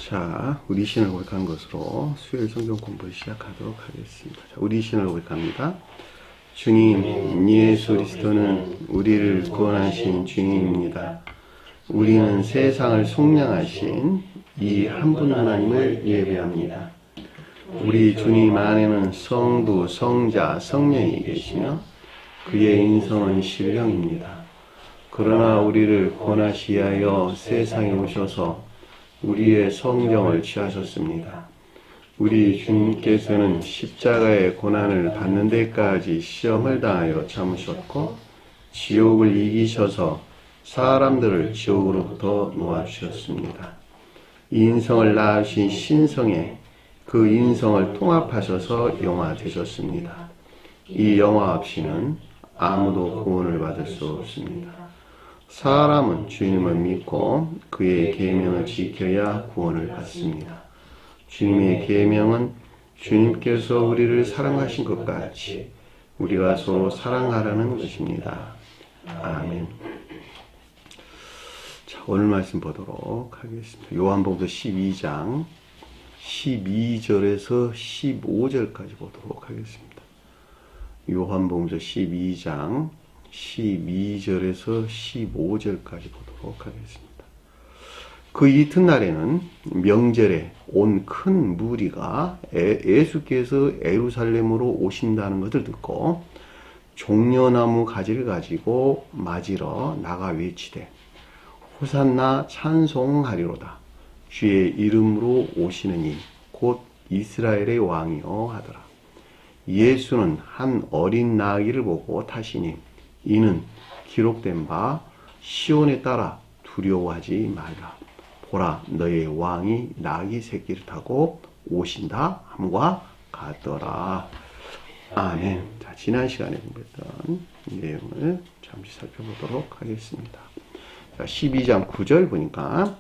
자, 우리 신을 고백한 것으로 수요일 성경 공부를 시작하도록 하겠습니다. 자, 우리 신을 고백합니다. 주님, 예수 그리스도는 우리를 구원하신 주님입니다. 우리는 세상을 속량하신 이 한 분 하나님을 예배합니다. 우리 주님 안에는 성부, 성자, 성령이 계시며 그의 인성은 신령입니다. 그러나 우리를 구원하시기 위하여 세상에 오셔서 우리의 성령을 취하셨습니다. 우리 주님께서는 십자가의 고난을 받는 데까지 시험을 당하여 참으셨고 지옥을 이기셔서 사람들을 지옥으로부터 놓아주셨습니다. 인성을 낳으신 신성에 그 인성을 통합하셔서 영화 되셨습니다. 이 영화 없이는 아무도 구원을 받을 수 없습니다. 사람은 주님을 믿고 그의 계명을 지켜야 구원을 받습니다. 주님의 계명은 주님께서 우리를 사랑하신 것 같이 우리가 서로 사랑하라는 것입니다. 아멘. 자, 오늘 말씀 보도록 하겠습니다. 요한복음 12장 12절에서 15절까지 보도록 하겠습니다. 요한복음 12장 12절에서 15절까지 보도록 하겠습니다. 그 이튿날에는 명절에 온 큰 무리가 예수께서 예루살렘으로 오신다는 것을 듣고 종려나무 가지를 가지고 맞으러 나가 외치되 호산나 찬송하리로다. 주의 이름으로 오시는 이 곧 이스라엘의 왕이여 하더라. 예수는 한 어린 나귀를 보고 타시니 이는 기록된 바 시온에 따라 두려워하지 말라. 보라, 너의 왕이 나귀 새끼를 타고 오신다 함과 같더라. 아멘. 자, 지난 시간에 공부했던 내용을 잠시 살펴보도록 하겠습니다. 자, 12장 9절 보니까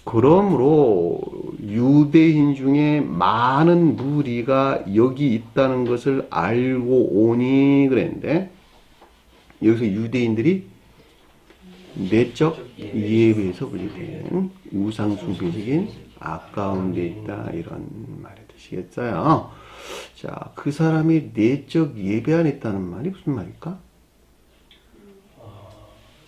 그러므로 유대인 중에 많은 무리가 여기 있다는 것을 알고 오니 그랬는데 여기서 유대인들이 내적 예배에서 분리된 우상숭배적인 아까운데 있다 이런 말이 되시겠어요. 자, 그 사람이 내적 예배 안에 있다는 말이 무슨 말일까?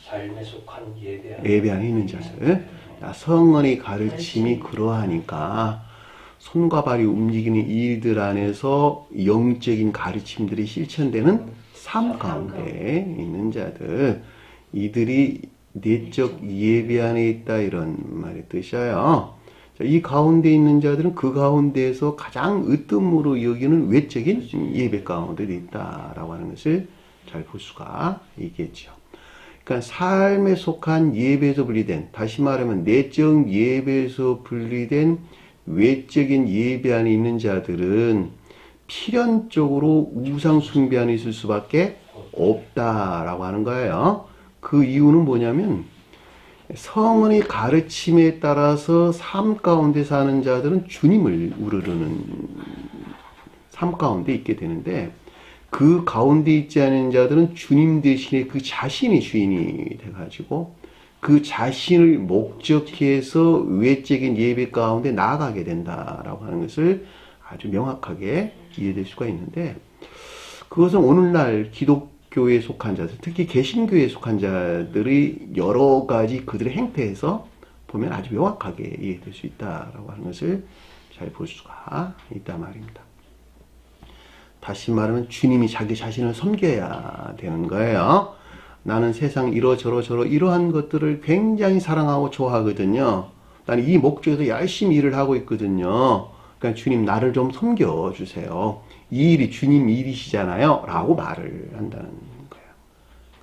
삶에 속한 예배 안에 있는 자들. 성언의 가르침이 그러하니까 손과 발이 움직이는 일들 안에서 영적인 가르침들이 실천되는 삶 가운데 있는 자들, 이들이 내적 예배 안에 있다 이런 말의 뜻이에요. 이 가운데 있는 자들은 그 가운데에서 가장 으뜸으로 여기는 외적인 예배 가운데 있다라고 하는 것을 잘 볼 수가 있겠죠. 그러니까 삶에 속한 예배에서 분리된, 다시 말하면 내적 예배에서 분리된 외적인 예배 안에 있는 자들은 필연적으로 우상 숭배 안에 있을 수밖에 없다라고 하는 거예요. 그 이유는 뭐냐면 성언의 가르침에 따라서 삶 가운데 사는 자들은 주님을 우러르는 삶 가운데 있게 되는데 그 가운데 있지 않은 자들은 주님 대신에 그 자신이 주인이 돼가지고 그 자신을 목적해서 외적인 예배 가운데 나아가게 된다라고 하는 것을 아주 명확하게 이해될 수가 있는데 그것은 오늘날 기독교에 속한 자들, 특히 개신교에 속한 자들의 여러 가지 그들의 행태에서 보면 아주 명확하게 이해될 수 있다라고 하는 것을 잘 볼 수가 있단 말입니다. 다시 말하면 주님이 자기 자신을 섬겨야 되는 거예요. 나는 세상 이러저러 이러한 것들을 굉장히 사랑하고 좋아하거든요. 나는 이 목적에서 열심히 일을 하고 있거든요. 그러니까 주님 나를 좀 섬겨주세요. 이 일이 주님 일이시잖아요. 라고 말을 한다는 거예요.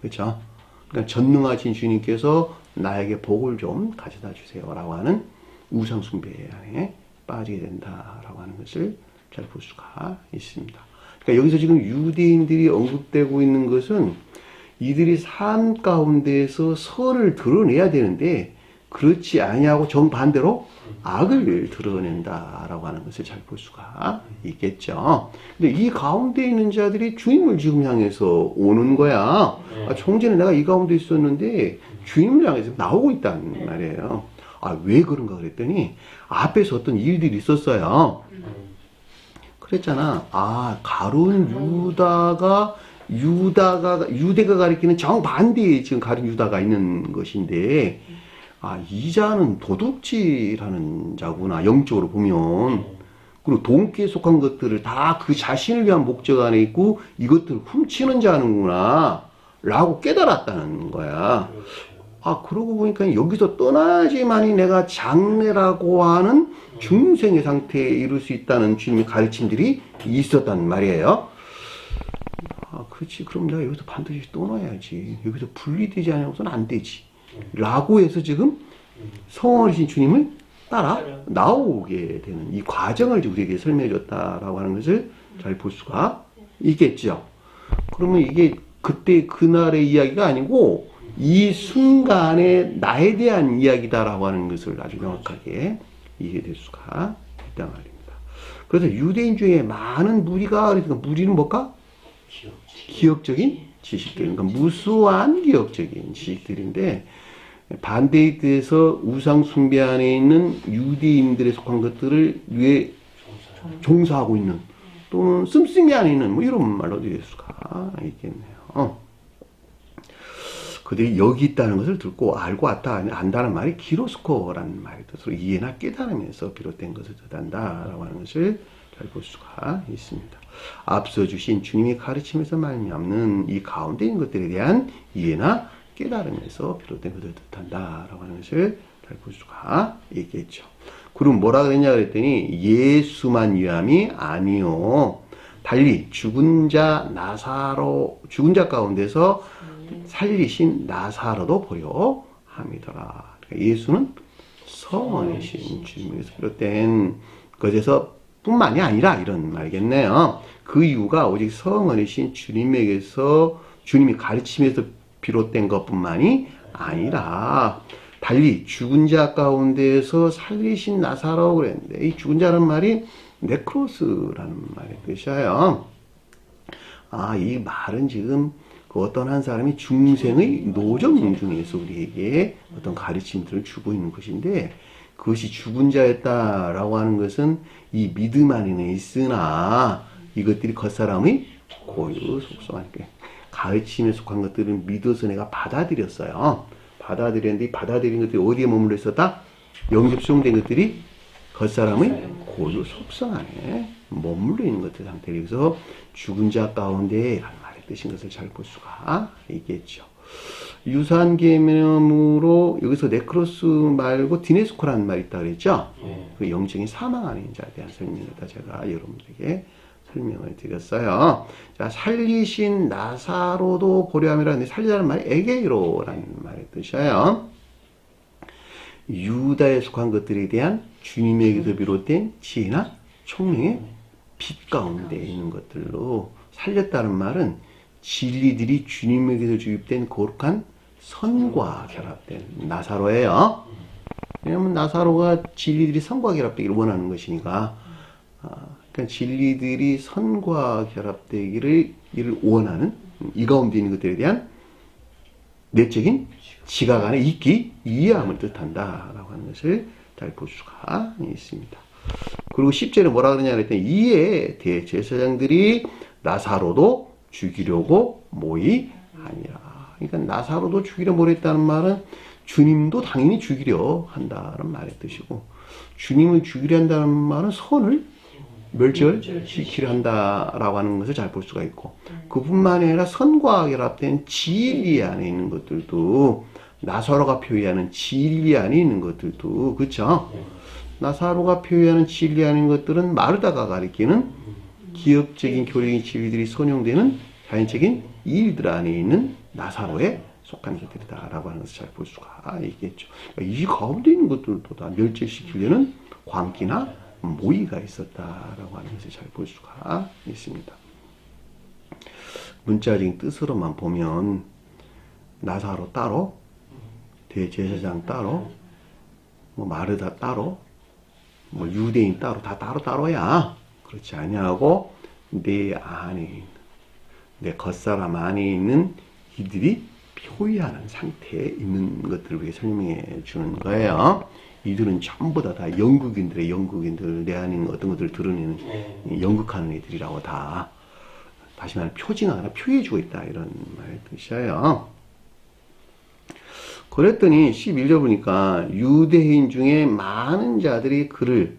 그렇죠? 그러니까 전능하신 주님께서 나에게 복을 좀 가져다 주세요. 라고 하는 우상숭배 안에 빠지게 된다라고 하는 것을 잘 볼 수가 있습니다. 그러니까 여기서 지금 유대인들이 언급되고 있는 것은 이들이 삶 가운데에서 선을 드러내야 되는데 그렇지 아니하고 정반대로 악을 드러낸다라고 하는 것을 잘 볼 수가 있겠죠. 근데 이 가운데 있는 자들이 주님을 지금 향해서 오는 거야. 총재는 내가 이 가운데 있었는데 주님을 향해서 나오고 있다는 말이에요. 아, 왜 그런가 그랬더니 앞에서 어떤 일들이 있었어요. 그랬잖아. 아, 가룟 유대가 가리키는 정반대에 지금 가룟 유다가 있는 것인데, 아, 이 자는 도둑질하는 자구나, 영적으로 보면. 그리고 동기에 속한 것들을 다 그 자신을 위한 목적 안에 있고 이것들을 훔치는 자는구나 라고 깨달았다는 거야. 아, 그러고 보니까 여기서 떠나야지만이 내가 장래라고 하는 중생의 상태에 이룰 수 있다는 주님의 가르침들이 있었단 말이에요. 아, 그렇지. 그럼 내가 여기서 반드시 떠나야지. 여기서 분리되지 않고서는 안 되지. 라고 해서 지금 성원이신 주님을 따라 나오게 되는 이 과정을 우리에게 설명해 줬다라고 하는 것을 잘 볼 수가 있겠죠. 그러면 이게 그때 그날의 이야기가 아니고 이 순간에 나에 대한 이야기다라고 하는 것을 아주 명확하게 이해될 수가 있단 말입니다. 그래서 유대인 중에 많은 무리가, 그러니까 무리는 뭘까? 기억적인 지식들, 그러니까 무수한 기억적인 지식들인데, 반대에 대해서 우상 숭배 안에 있는 유대인들에 속한 것들을 위해 종사하고 있는, 또는 씀씀이 안에 있는, 뭐 이런 말로 될 수가 있겠네요. 그들이 여기 있다는 것을 듣고 알고 안다는 말이 기로스코라는 말이 뜻으로 이해나 깨달음에서 비롯된 것을 뜻한다라고 하는 것을 잘 볼 수가 있습니다. 앞서 주신 주님의 가르침에서 말미암는 이 가운데 있는 것들에 대한 이해나 깨달음에서 비롯된 것을 뜻한다라고 하는 것을 잘 볼 수가 있겠죠. 그럼 뭐라 그랬냐 그랬더니 예수만 위함이 아니요. 달리 죽은 자 가운데서 살리신 나사로도 보려 함이더라. 그러니까 예수는 성원이신 주님에서 비롯된 것에서 뿐만이 아니라 이런 말이겠네요. 그 이유가 오직 성원이신 주님에게서 주님이 가르침에서 비롯된 것뿐만이 아니라 달리 죽은 자 가운데에서 살리신 나사로 그랬는데 이 죽은 자라는 말이 네크로스라는 말의 뜻이에요. 아, 이 말은 지금 그 어떤 한 사람이 중생의 노정 중에서 우리에게 어떤 가르침들을 주고 있는 것인데 그것이 죽은 자였다라고 하는 것은 이 믿음 안에는 있으나 이것들이 겉사람의 고유 속성하니까 가르침에 속한 것들은 믿어서 내가 받아들였어요. 받아들였는데 이 받아들인 것들이 어디에 머물러 있었다? 영접 수용된 것들이 겉사람의 고유 속성 안에 머물러 있는 것들 상태로 여기서 죽은 자 가운데 라는 말의 뜻인 것을 잘 볼 수가 있겠죠. 유사한 개념으로 여기서 네크로스 말고 디네스코라는 말이 있다 그랬죠. 그 영적인 사망 안에 있는 자에 대한 설명이다. 제가 여러분들에게 설명을 드렸어요. 자, 살리신 나사로도 보려 함이라. 살리라는 말이 에게이로라는 말의 뜻이에요. 유다에 속한 것들에 대한 주님에게서 비롯된 지혜나 총명의 빛 가운데 있는 것들로 살렸다는 말은 진리들이 주님에게서 주입된 거룩한 선과 결합된 나사로예요. 왜냐하면 나사로가 진리들이 선과 결합되기를 원하는 것이니까, 그러니까 진리들이 선과 결합되기를 원하는 이 가운데 있는 것들에 대한 내적인 지각 안에 있기 이해함을 뜻한다라고 하는 것을 잘 볼 수가 있습니다. 그리고 10절에 뭐라 그러냐 그랬더니 이에 대제사장들이 나사로도 죽이려고 모이 아니라. 그러니까 나사로도 죽이려 모였다는 말은 주님도 당연히 죽이려 한다는 말의 뜻이고, 주님을 죽이려 한다는 말은 선을 멸절시키려 한다라고 하는 것을 잘 볼 수가 있고, 그뿐만 아니라 선과 결합된 진리 안에 있는 것들도, 나사로가 표현하는 진리 안에 있는 것들도, 그렇죠? 나사로가 표현하는 진리 안에 있는 것들은 마르다가 가리키는 기업적인 교리적인 진리들이 선용되는 자연적인 일들 안에 있는 나사로에 속한 것들이다라고 하는 것을 잘 볼 수가 있겠죠. 이 가운데 있는 것들도 다 멸절시키려는 광기나 모의가 있었다라고 하는 것을 잘 볼 수가 있습니다. 문자적인 뜻으로만 보면 나사로 따로, 대제사장 따로, 뭐 마르다 따로, 뭐 유대인 따로, 다 따로야. 그렇지 아니하고 내 안에 있는, 내 겉사람 안에 있는 이들이 표현하는 상태에 있는 것들을 위해 설명해 주는 거예요. 이들은 전부 다 영국인들, 내 안에 있는 어떤 것들을 드러내는 연극하는 애들이라고 다시 말하면 표징하거나 표해주고 있다. 이런 말의 뜻이에요. 그랬더니 11절 보니까 유대인 중에 많은 자들이 그를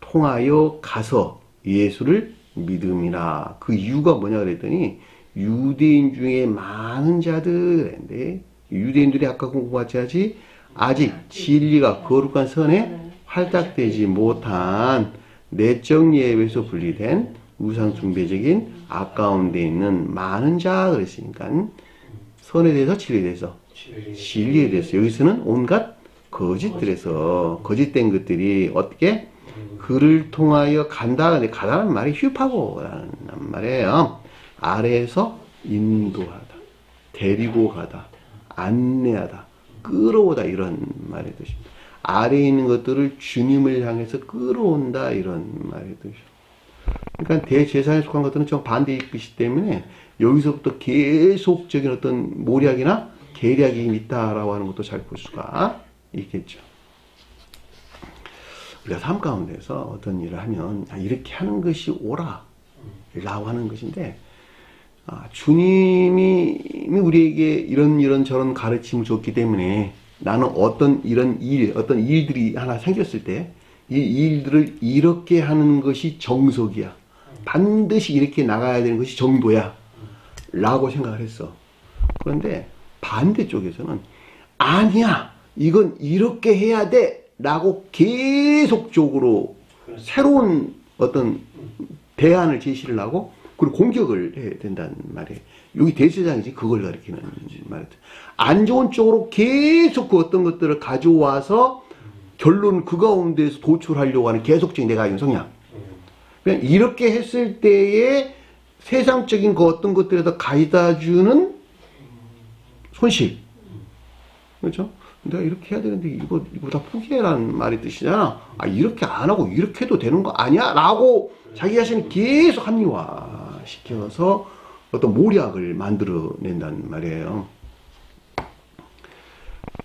통하여 가서 예수를 믿음이라. 그 이유가 뭐냐 그랬더니 유대인 중에 많은 자들인데 유대인들이 아까 공부같이 하지 아직 진리가 거룩한 선에 활짝되지 못한 내적 예배에서 분리된 우상숭배적인 악 가운데 있는 많은 자 그랬으니까 선에 대해서 진리에 대해서 여기서는 온갖 거짓들에서 거짓된 것들이 어떻게 그를 통하여 간다. 가다는 말이 휴파고라는 말이에요. 아래에서 인도하다, 데리고 가다, 안내하다, 끌어오다 이런 말의 뜻입니다. 아래에 있는 것들을 주님을 향해서 끌어온다 이런 말의 뜻이죠. 그러니까 대제사에 속한 것들은 좀 반대의 뜻이기 때문에 여기서부터 계속적인 어떤 모략이나 계략이 있다라고 하는 것도 잘 볼 수가 있겠죠. 우리가 삶 가운데서 어떤 일을 하면 이렇게 하는 것이 옳아 라고 하는 것인데 주님이 우리에게 이런 저런 가르침을 줬기 때문에 나는 어떤 일들이 하나 생겼을 때 이 일들을 이렇게 하는 것이 정석이야. 반드시 이렇게 나가야 되는 것이 정도야. 라고 생각을 했어. 그런데 반대쪽에서는 아니야. 이건 이렇게 해야 돼. 라고 계속적으로 새로운 어떤 대안을 제시를 하고 그리고 공격을 해야 된다는 말이에요. 여기 대제사장이지 그걸 가리키는 말이에요. 안 좋은 쪽으로 계속 그 어떤 것들을 가져와서 결론 그 가운데에서 도출하려고 하는 계속적인 내가 가진 성향. 그냥 이렇게 했을 때에 세상적인 그 어떤 것들에다 가져다주는 손실. 그렇죠? 내가 이렇게 해야 되는데 이거 다 포기해라는 말의 뜻이잖아. 이렇게 안 하고 이렇게 해도 되는 거 아니야? 라고 자기 자신을 계속 합리화시켜서 어떤 모략을 만들어낸다는 말이에요.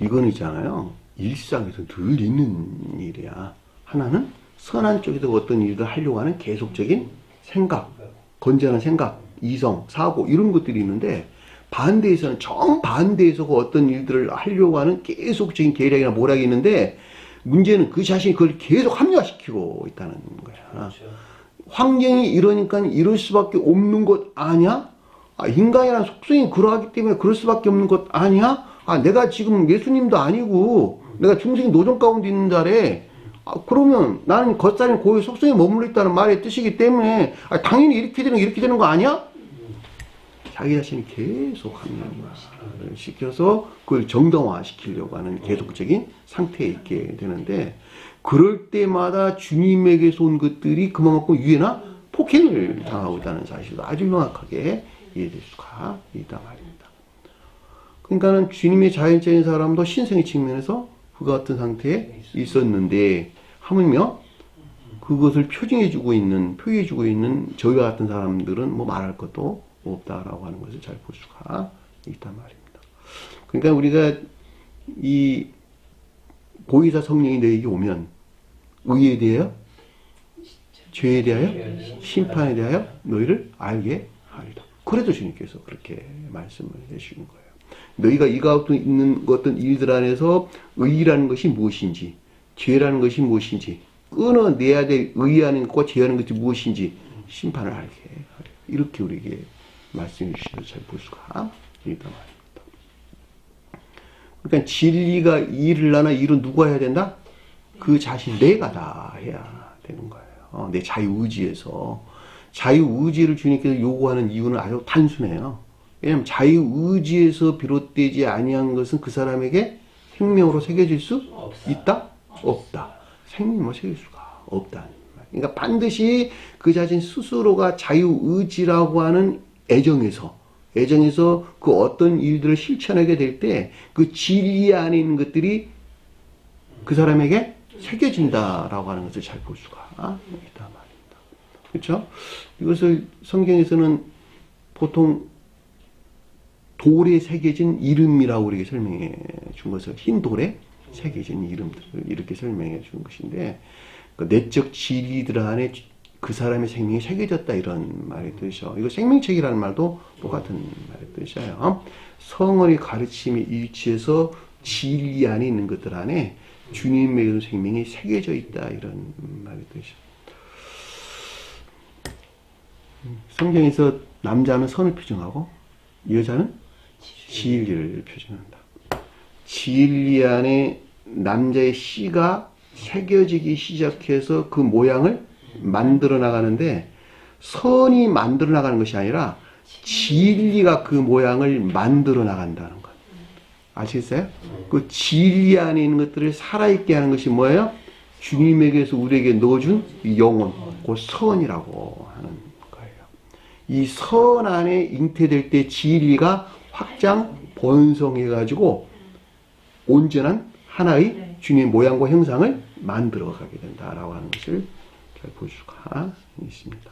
이건 있잖아요. 일상에서 늘 있는 일이야. 하나는 선한 쪽에서 어떤 일을 하려고 하는 계속적인 생각, 건전한 생각, 이성, 사고 이런 것들이 있는데 반대에서는 정반대에서 그 어떤 일들을 하려고 하는 계속적인 계략이나 모략이 있는데 문제는 그 자신이 그걸 계속 합리화시키고 있다는 거야. 그렇죠. 환경이 이러니까 이럴 수밖에 없는 것 아니야? 인간이라는 속성이 그러하기 때문에 그럴 수밖에 없는 것 아니야? 내가 지금 예수님도 아니고 내가 중생이 노정 가운데 있는 자래. 그러면 나는 겉살인 고의 속성에 머물러 있다는 말의 뜻이기 때문에 당연히 이렇게 되는 거 아니야? 자기 자신이 계속 합리화를 시켜서 그걸 정당화시키려고 하는 계속적인 상태에 있게 되는데 그럴 때마다 주님에게서 온 것들이 그만큼 유해나 폭행을 당하고 있다는 사실도 아주 명확하게 이해될 수가 있단 말입니다. 그러니까는 주님의 자연적인 사람도 신성의 측면에서 그와 같은 상태에 있었는데 하물며 그것을 표해주고 있는 저희와 같은 사람들은 뭐 말할 것도 없다라고 하는 것을 잘 볼 수가 있단 말입니다. 그러니까 우리가 이 보혜사 성령이 너에게 오면 의에 대하여, 죄에 대하여, 심판에 대하여 너희를 알게 하리라. 그래도 주님께서 그렇게 말씀을 해주신 거예요. 너희가 이 가운데 있는 어떤 일들 안에서 의라는 것이 무엇인지, 죄라는 것이 무엇인지, 끊어내야 될 의하는 것과 죄하는 것이 무엇인지 심판을 알게 하리라. 이렇게 우리에게 말씀해 주셔서 잘 볼 수가 있단 말입니다. 그러니까 진리가 일을 하나 일은 누가 해야 된다? 그 자신 내가 다 해야 되는 거예요. 내 자유의지에서. 자유의지를 주님께서 요구하는 이유는 아주 단순해요. 왜냐하면 자유의지에서 비롯되지 아니한 것은 그 사람에게 생명으로 새겨질 수 있다? 없다. 생명으로 새길 수가 없다. 그러니까 반드시 그 자신 스스로가 자유의지라고 하는 애정에서 그 어떤 일들을 실천하게 될 때 그 진리 안에 있는 것들이 그 사람에게 새겨진다라고 하는 것을 잘 볼 수가 있다 말입니다. 그렇죠? 이것을 성경에서는 보통 돌에 새겨진 이름이라고 우리에게 설명해 준 것을 흰 돌에 새겨진 이름들을 이렇게 설명해 주는 것인데, 그 내적 진리들 안에 그 사람의 생명이 새겨졌다 이런 말의 뜻이죠. 이거 생명책이라는 말도 똑같은 말의 뜻이에요. 성언의 가르침이 일치해서 진리 안에 있는 것들 안에 주님의 생명이 새겨져 있다 이런 말의 뜻이죠. 성경에서 남자는 선을 표정하고 여자는 진리를 표정한다. 진리 안에 남자의 씨가 새겨지기 시작해서 그 모양을 만들어 나가는데, 선이 만들어 나가는 것이 아니라 진리가 그 모양을 만들어 나간다는 것. 아시겠어요? 그 진리 안에 있는 것들을 살아있게 하는 것이 뭐예요? 주님에게서 우리에게 넣어준 영혼, 그 선이라고 하는 거예요. 이 선 안에 잉태될 때 진리가 확장, 번성해가지고 온전한 하나의 주님의 모양과 형상을 만들어 가게 된다라고 하는 것을 잘 볼 수가 있습니다.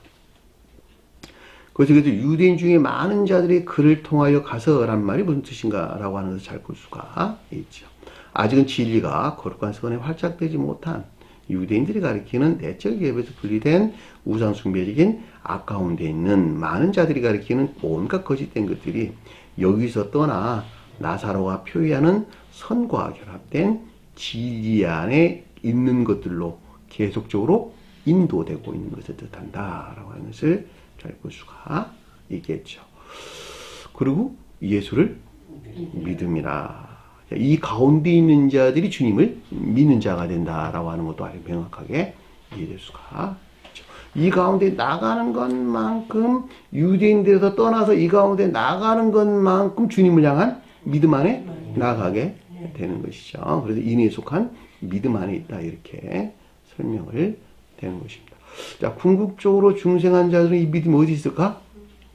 그래서 유대인 중에 많은 자들이 그를 통하여 가서란 말이 무슨 뜻인가라고 하는 것을 잘 볼 수가 있죠. 아직은 진리가 거룩한 선에 활짝되지 못한 유대인들이 가리키는 내적 예배에서 분리된 우상 숭배적인 악 가운데 있는 많은 자들이 가리키는 온갖 거짓된 것들이 여기서 떠나 나사로가 표현하는 선과 결합된 진리 안에 있는 것들로 계속적으로 인도되고 있는 것을 뜻한다라고 하는 것을 잘 볼 수가 있겠죠. 그리고 예수를 믿음이라. 이 가운데 있는 자들이 주님을 믿는 자가 된다라고 하는 것도 아주 명확하게 이해될 수가 있죠. 이 가운데 나가는 것만큼 유대인들에서 떠나서 이 가운데 나가는 것만큼 주님을 향한 믿음 안에 나가게 되는 것이죠. 그래서 인에 속한 믿음 안에 있다 이렇게 설명을 되는 것입니다. 자, 궁극적으로 중생한 자들은 이 믿음이 어디 있을까?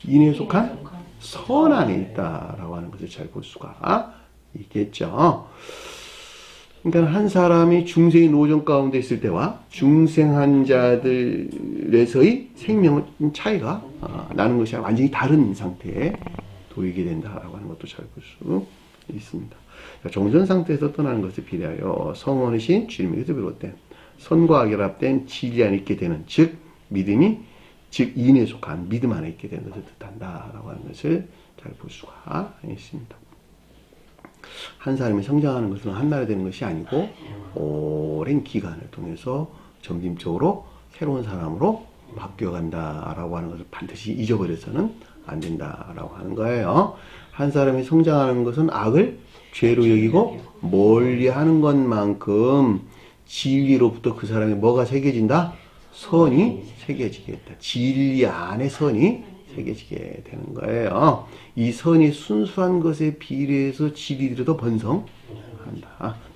인에 속한 선 안에 있다라고 하는 것을 잘 볼 수가 있겠죠. 그러니까 한 사람이 중생의 노정 가운데 있을 때와 중생한 자들에서의 생명 차이가 나는 것이 완전히 다른 상태에 놓이게 된다라고 하는 것도 잘 볼 수 있습니다. 정전 상태에서 떠나는 것을 비례하여 성원이신 주님에게서 비롯된 선과 결합된 진리 안에 있게 되는, 즉 믿음이 즉 인에 속한 믿음 안에 있게 되는 것을 뜻한다라고 하는 것을 잘 볼 수가 있습니다. 한 사람이 성장하는 것은 한날에 되는 것이 아니고 오랜 기간을 통해서 점진적으로 새로운 사람으로 바뀌어간다라고 하는 것을 반드시 잊어버려서는 안 된다라고 하는 거예요. 한 사람이 성장하는 것은 악을 죄로 여기고 멀리하는 것만큼 진리로부터 그 사람이 뭐가 새겨진다? 선이 새겨지겠다. 진리 안에 선이 새겨지게 되는 거예요. 이 선이 순수한 것에 비례해서 진리도 번성한다.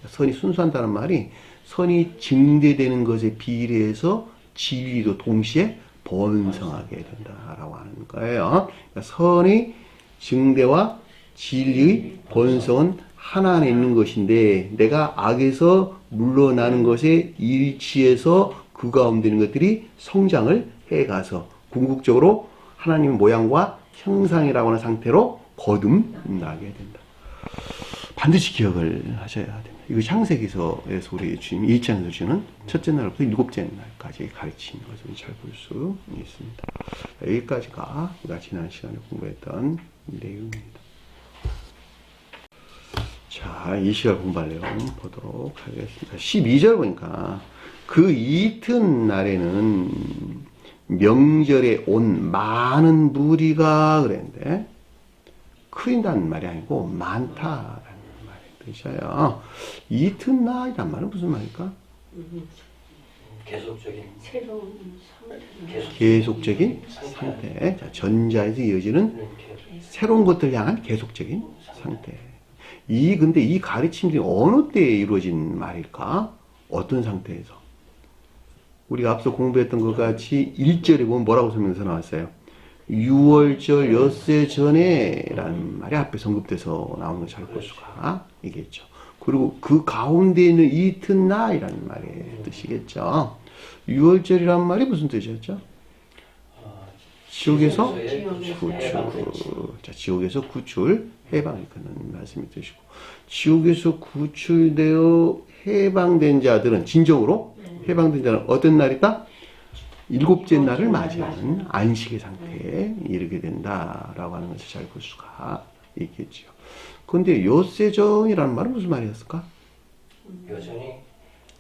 선이 순수한다는 말이 선이 증대되는 것에 비례해서 진리도 동시에 번성하게 된다라고 하는 거예요. 그러니까 선의 증대와 진리의 번성은 하나 안에 있는 것인데, 내가 악에서 물러나는 것에 일치해서 그 가운데 있는 것들이 성장을 해가서 궁극적으로 하나님의 모양과 형상이라고 하는 상태로 거듭나게 된다. 반드시 기억을 하셔야 됩니다. 이거 창세기서에서 우리 주님 1장에서 주는 첫째 날부터 7째 날까지 가르치는 것을 잘 볼 수 있습니다. 여기까지가 우리가 지난 시간에 공부했던 내용입니다. 자, 이 시간 공부할 내용 보도록 하겠습니다. 12절 보니까 그 이튿날에는 명절에 온 많은 무리가 그랬는데, 크인다는 말이 아니고 많다라는 말이 뜻이에요. 이튿날이란 말은 무슨 말일까? 계속적인 새로운 계속적인 상태. 자, 전자에서 이어지는 새로운 것들 향한 계속적인 상태. 근데 이 가르침들이 어느 때에 이루어진 말일까? 어떤 상태에서? 우리가 앞서 공부했던 것 같이 1절에 보면 뭐라고 설명해서 나왔어요? 6월절 엿새 전에 라는 말이 앞에 언급돼서 나오는 걸 잘 볼 수가 있겠죠. 그리고 그 가운데 있는 이튿날이라는 말의 뜻이겠죠. 6월절이란 말이 무슨 뜻이었죠? 지옥에서 구출. 자, 지옥에서 구출, 해방을 이끄는 말씀이 되시고, 지옥에서 구출되어 해방된 자들은, 진정으로 해방된 자는 어떤 날이다? 일곱째 날을 맞이하는 안식의 상태에 이르게 된다라고 하는 것을 잘 볼 수가 있겠죠. 그런데 요세정이라는 말은 무슨 말이었을까? 여전히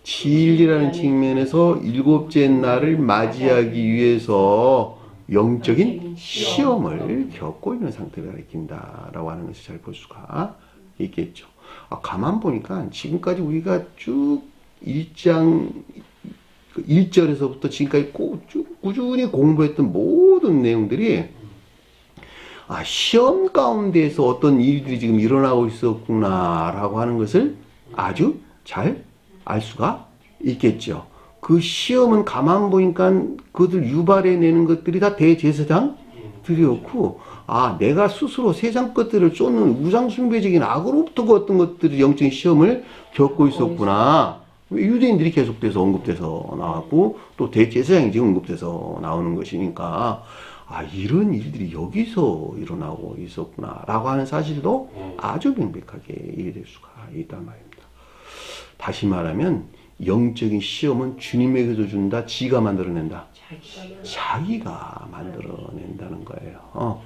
진리라는 측면에서 일곱째 날을 맞이하기 위해서 영적인 시험을 겪고 있는 상태를 가리킨다라고 하는 것을 잘 볼 수가 있겠죠. 가만 보니까 지금까지 우리가 쭉 1장 1절에서부터 지금까지 쭉 꾸준히 공부했던 모든 내용들이 시험 가운데에서 어떤 일들이 지금 일어나고 있었구나라고 하는 것을 아주 잘 알 수가 있겠죠. 그 시험은 가만 보니까 그것을 유발해내는 것들이 다 대제사장들이었고, 내가 스스로 세상 것들을 쫓는 우상숭배적인 악으로부터 그 어떤 것들이 영적인 시험을 겪고 있었구나. 유대인들이 계속돼서 언급돼서 나왔고, 또 대제사장이 지금 언급돼서 나오는 것이니까, 이런 일들이 여기서 일어나고 있었구나 라고 하는 사실도 아주 명백하게 이해될 수가 있단 말입니다. 다시 말하면 영적인 시험은 주님에게서 준다, 지가 만들어낸다. 자기가 만들어낸다는 거예요.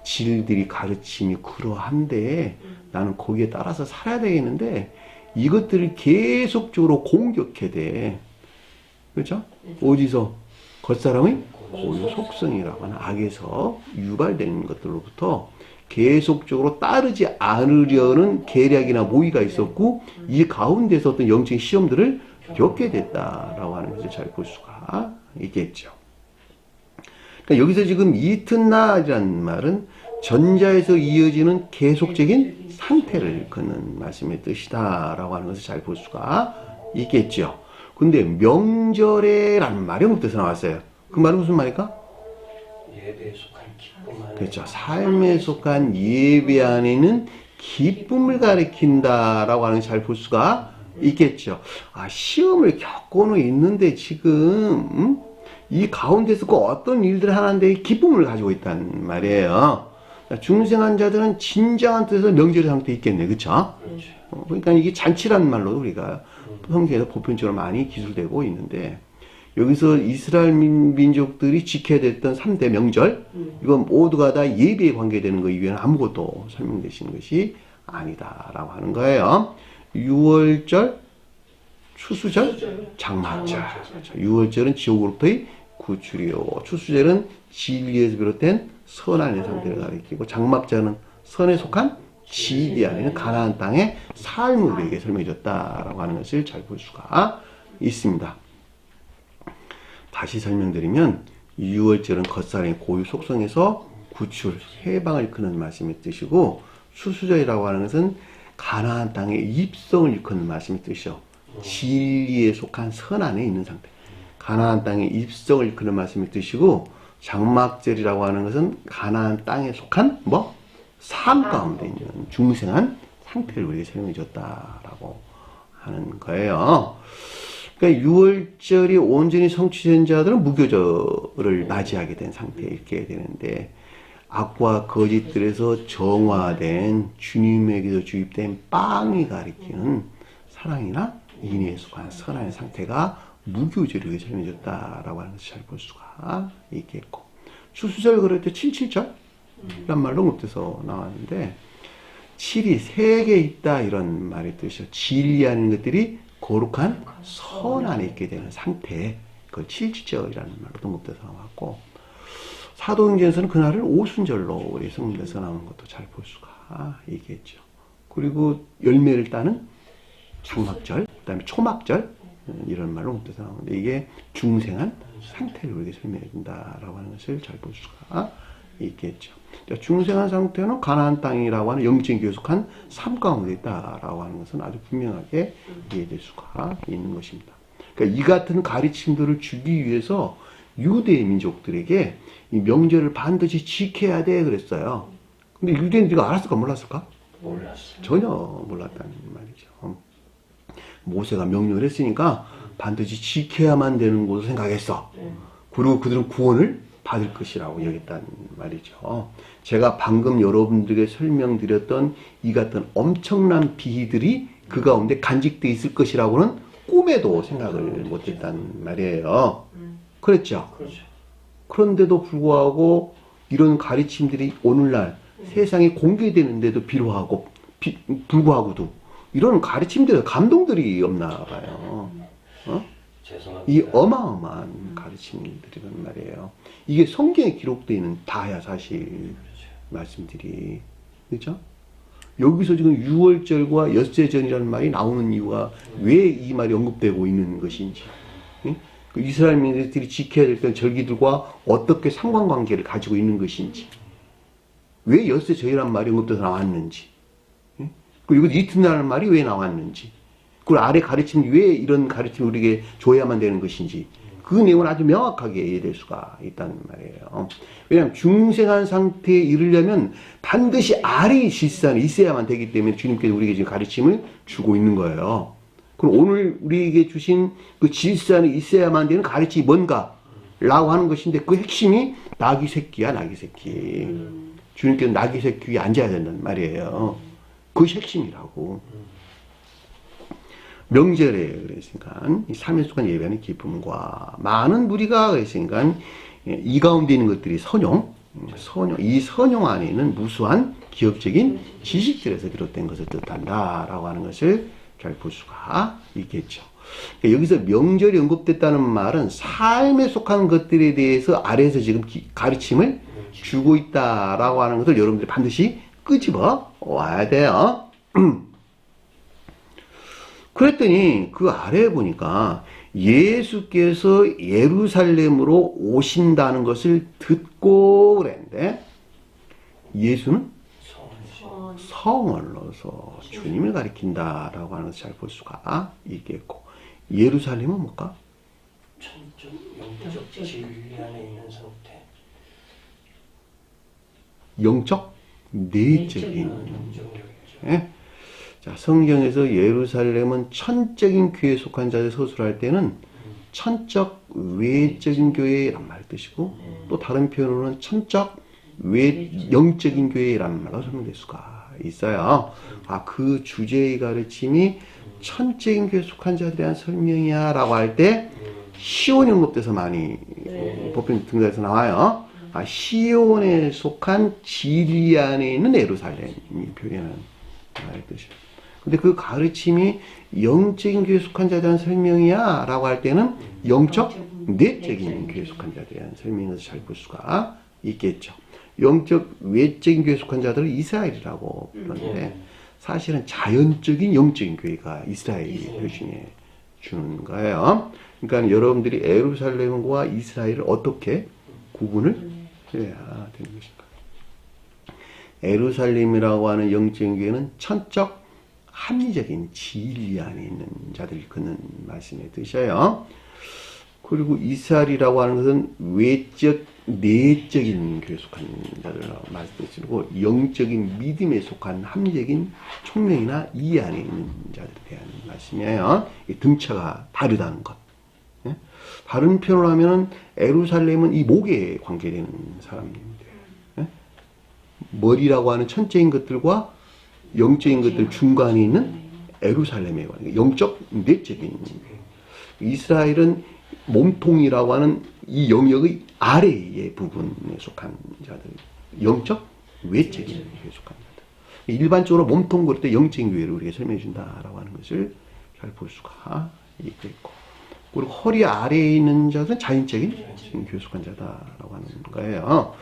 질들이 가르침이 그러한데 나는 거기에 따라서 살아야 되겠는데 이것들을 계속적으로 공격해야 돼. 그렇죠? 어디서? 겉사람의 고유 속성이라고 하는 악에서 유발되는 것들로부터 계속적으로 따르지 않으려는 계략이나 모의가 있었고, 이 가운데서 어떤 영적인 시험들을 겪게 됐다라고 하는 것을 잘 볼 수가 있겠죠. 그러니까 여기서 지금 이튿날이라는 말은 전자에서 이어지는 계속적인 상태를 일컫는 말씀의 뜻이다라고 하는 것을 잘 볼 수가 있겠죠. 근데 명절에라는 말이 어디서 나왔어요? 그 말은 무슨 말일까? 예배에 속한 기쁨 안에, 그렇죠. 삶에 속한 예배 안에는 기쁨을 가리킨다라고 하는 잘 볼 수가 있겠죠. 시험을 겪고는 있는데 지금 이 가운데서 그 어떤 일들을 하는데 기쁨을 가지고 있단 말이에요. 중생한 자들은 진정한 뜻에서 명절의 상태에 있겠네. 그렇죠? 그러니까 이게 잔치라는 말로 우리가 성경에서 보편적으로 많이 기술되고 있는데, 여기서 이스라엘 민족들이 지켜야 됐던 3대 명절, 이건 모두가 다 예배에 관계되는 것 이외에는 아무것도 설명되시는 것이 아니다라고 하는 거예요. 6월절, 추수절, 장막절. 6월절은 지옥으로부터의 구출이요. 추수절은 진리에서 비롯된 선한의 상태를 가리키고, 장막절은 선에 속한 지리 안에는 가나안 땅의 삶을 우리에게 설명해 줬다라고 하는 것을 잘 볼 수가 있습니다. 다시 설명드리면 6월절은 겉사람의 고유 속성에서 구출, 해방을 일컫는 말씀의 뜻이고, 추수절이라고 하는 것은 가나안 땅의 입성을 일컫는 말씀의 뜻이죠. 진리에 속한 선 안에 있는 상태, 가나안 땅의 입성을 일컫는 말씀의 뜻이고, 장막절이라고 하는 것은 가나안 땅에 속한 삶 가운데 있는 중생한 상태를 우리에게 설명해 줬다라고 하는 거예요. 그러니까 6월절이 온전히 성취된 자들은 무교절을 맞이하게 된 상태에 있게 되는데, 악과 거짓들에서 정화된 주님에게서 주입된 빵이 가리키는 사랑이나 인애에 속한 선한 상태가 무교절에게 설명해 줬다라고 하는 것을 잘 볼 수가 있겠고, 추수절 그럴 때 77절 이란 말로 못해서 나왔는데, 7이 3개 있다 이런 말의 뜻이죠. 진리하는 것들이 거룩한 선 안에 있게 되는 상태, 그걸 7지절이라는 말로 동급돼서 나왔고, 사도행전에서는 그날을 오순절로 우리 성경에서 나오는 것도 잘 볼 수가 있겠죠. 그리고 열매를 따는 장막절, 그 다음에 초막절, 이런 말로 동급돼서 나오는데, 이게 중생한 상태를 우리에게 설명해 준다라고 하는 것을 잘 볼 수가 있겠죠. 중생한 상태는 가나안 땅이라고 하는 영적인 교속한 삶 가운데 있다라고 하는 것은 아주 분명하게 이해될 수가 있는 것입니다. 그러니까 이 같은 가르침들을 주기 위해서 유대 민족들에게 이 명절을 반드시 지켜야 돼 그랬어요. 근데 유대인들이 알았을까 몰랐을까? 몰랐어요. 전혀 몰랐다는 말이죠. 모세가 명령을 했으니까 반드시 지켜야만 되는 것으로 생각했어. 그리고 그들은 구원을 받을 것이라고 여겼단 말이죠. 제가 방금 여러분들에게 설명드렸던 이 같은 엄청난 비들이 그 가운데 간직되어 있을 것이라고는 꿈에도 생각을 못했단 말이에요. 그랬죠? 그렇죠. 그런데도 불구하고 이런 가르침들이 오늘날 세상에 공개되는데도 불구하고도 이런 가르침들, 감동들이 없나 봐요. 죄송합니다. 이 어마어마한 가르침들이란 말이에요. 이게 성경에 기록되어 있는 다야, 사실. 그렇죠. 말씀들이. 그렇죠? 여기서 지금 6월절과 엿새전이라는 말이 나오는 이유가 왜 이 말이 언급되고 있는 것인지. 응? 그 이스라엘 민족들이 지켜야 될 절기들과 어떻게 상관관계를 가지고 있는 것인지. 왜 엿새전이라는 말이 언급돼서 나왔는지. 응? 그리고 이튿날이라는 말이 왜 나왔는지. 그리고 아래 가르침이 왜 이런 가르침을 우리에게 줘야만 되는 것인지. 그 내용을 아주 명확하게 이해될 수가 있다는 말이에요. 왜냐하면 중생한 상태에 이르려면 반드시 아래의 질서는 있어야만 되기 때문에 주님께서 우리에게 지금 가르침을 주고 있는 거예요. 그럼 오늘 우리에게 주신 그 질서는 있어야만 되는 가르침이 뭔가? 라고 하는 것인데 그 핵심이 나귀 새끼야, 나귀 새끼. 주님께서 나귀 새끼 위에 앉아야 된다는 말이에요. 그것이 핵심이라고. 명절에 그랬으니까 이 3일 동안 예배하는 기쁨과 많은 무리가 그랬으니까 이 가운데 있는 것들이 선용, 이 선용 안에는 무수한 기업적인 지식들에서 비롯된 것을 뜻한다라고 하는 것을 잘 볼 수가 있겠죠. 여기서 명절이 언급됐다는 말은 삶에 속한 것들에 대해서 아래에서 지금 가르침을 주고 있다라고 하는 것을 여러분들이 반드시 끄집어 와야 돼요. 그랬더니 그 아래에 보니까 예수께서 예루살렘으로 오신다는 것을 듣고 그랬는데 예수는 성원로서 주님을 가리킨다라고 하는 것을 잘 볼 수가 있겠고 예루살렘은 뭘까? 천적 영적 진리 안에 있는 상태. 영적 내적인 영적력이죠. 예? 자, 성경에서 예루살렘은 천적인 교회에 속한 자들 서술할 때는 천적 외적인 교회란 말 뜻이고 또 다른 표현으로는 천적 영적인 교회란 말로 설명될 수가 있어요. 아, 그 주제의 가르침이 천적인 교회에 속한 자들에 대한 설명이야 라고 할 때 시온이 언급돼서 많이 보편 등장해서 나와요. 아, 시온에 속한 진리 안에 있는 예루살렘이 표현하는 말 뜻이에요. 근데 그 가르침이 영적인 교회에 속한 자에 대한 설명이야 라고 할 때는 영적, 내적인 교회에 속한 자에 대한 설명에서 잘 볼 수가 있겠죠. 영적, 외적인 교회에 속한 자들은 이스라엘이라고 부르는데 사실은 자연적인 영적인 교회가 이스라엘이 표시해 주는 거예요. 그러니까 여러분들이 예루살렘과 이스라엘을 어떻게 구분을 해야 되는 것인가. 예루살렘이라고 하는 영적인 교회는 천적, 합리적인 진리 안에 있는 자들이 걷는 말씀의 뜻이에요. 그리고 이스라엘이라고 하는 것은 외적, 내적인 교회에 속한 자들이라고 말씀드리고 영적인 믿음에 속한 합리적인 총명이나 이해 안에 있는 자들에 대한 말씀이에요. 등차가 다르다는 것. 예? 다른 표현을 하면은 예루살렘은 이 목에 관계되는 사람입니다. 예? 머리라고 하는 천적인 것들과 영적인 것들 중간에 있는 예루살렘의 관계, 영적, 내적인. 이스라엘은 몸통이라고 하는 이 영역의 아래의 부분에 속한 자들, 영적, 외적인 교회에 속한 자들. 일반적으로 몸통 그럴 때 영적인 교회를 우리에게 설명해 준다라고 하는 것을 잘 볼 수가 있겠고, 그리고 허리 아래에 있는 자들은 자연적인 교회에 속한 자다라고 하는 거예요.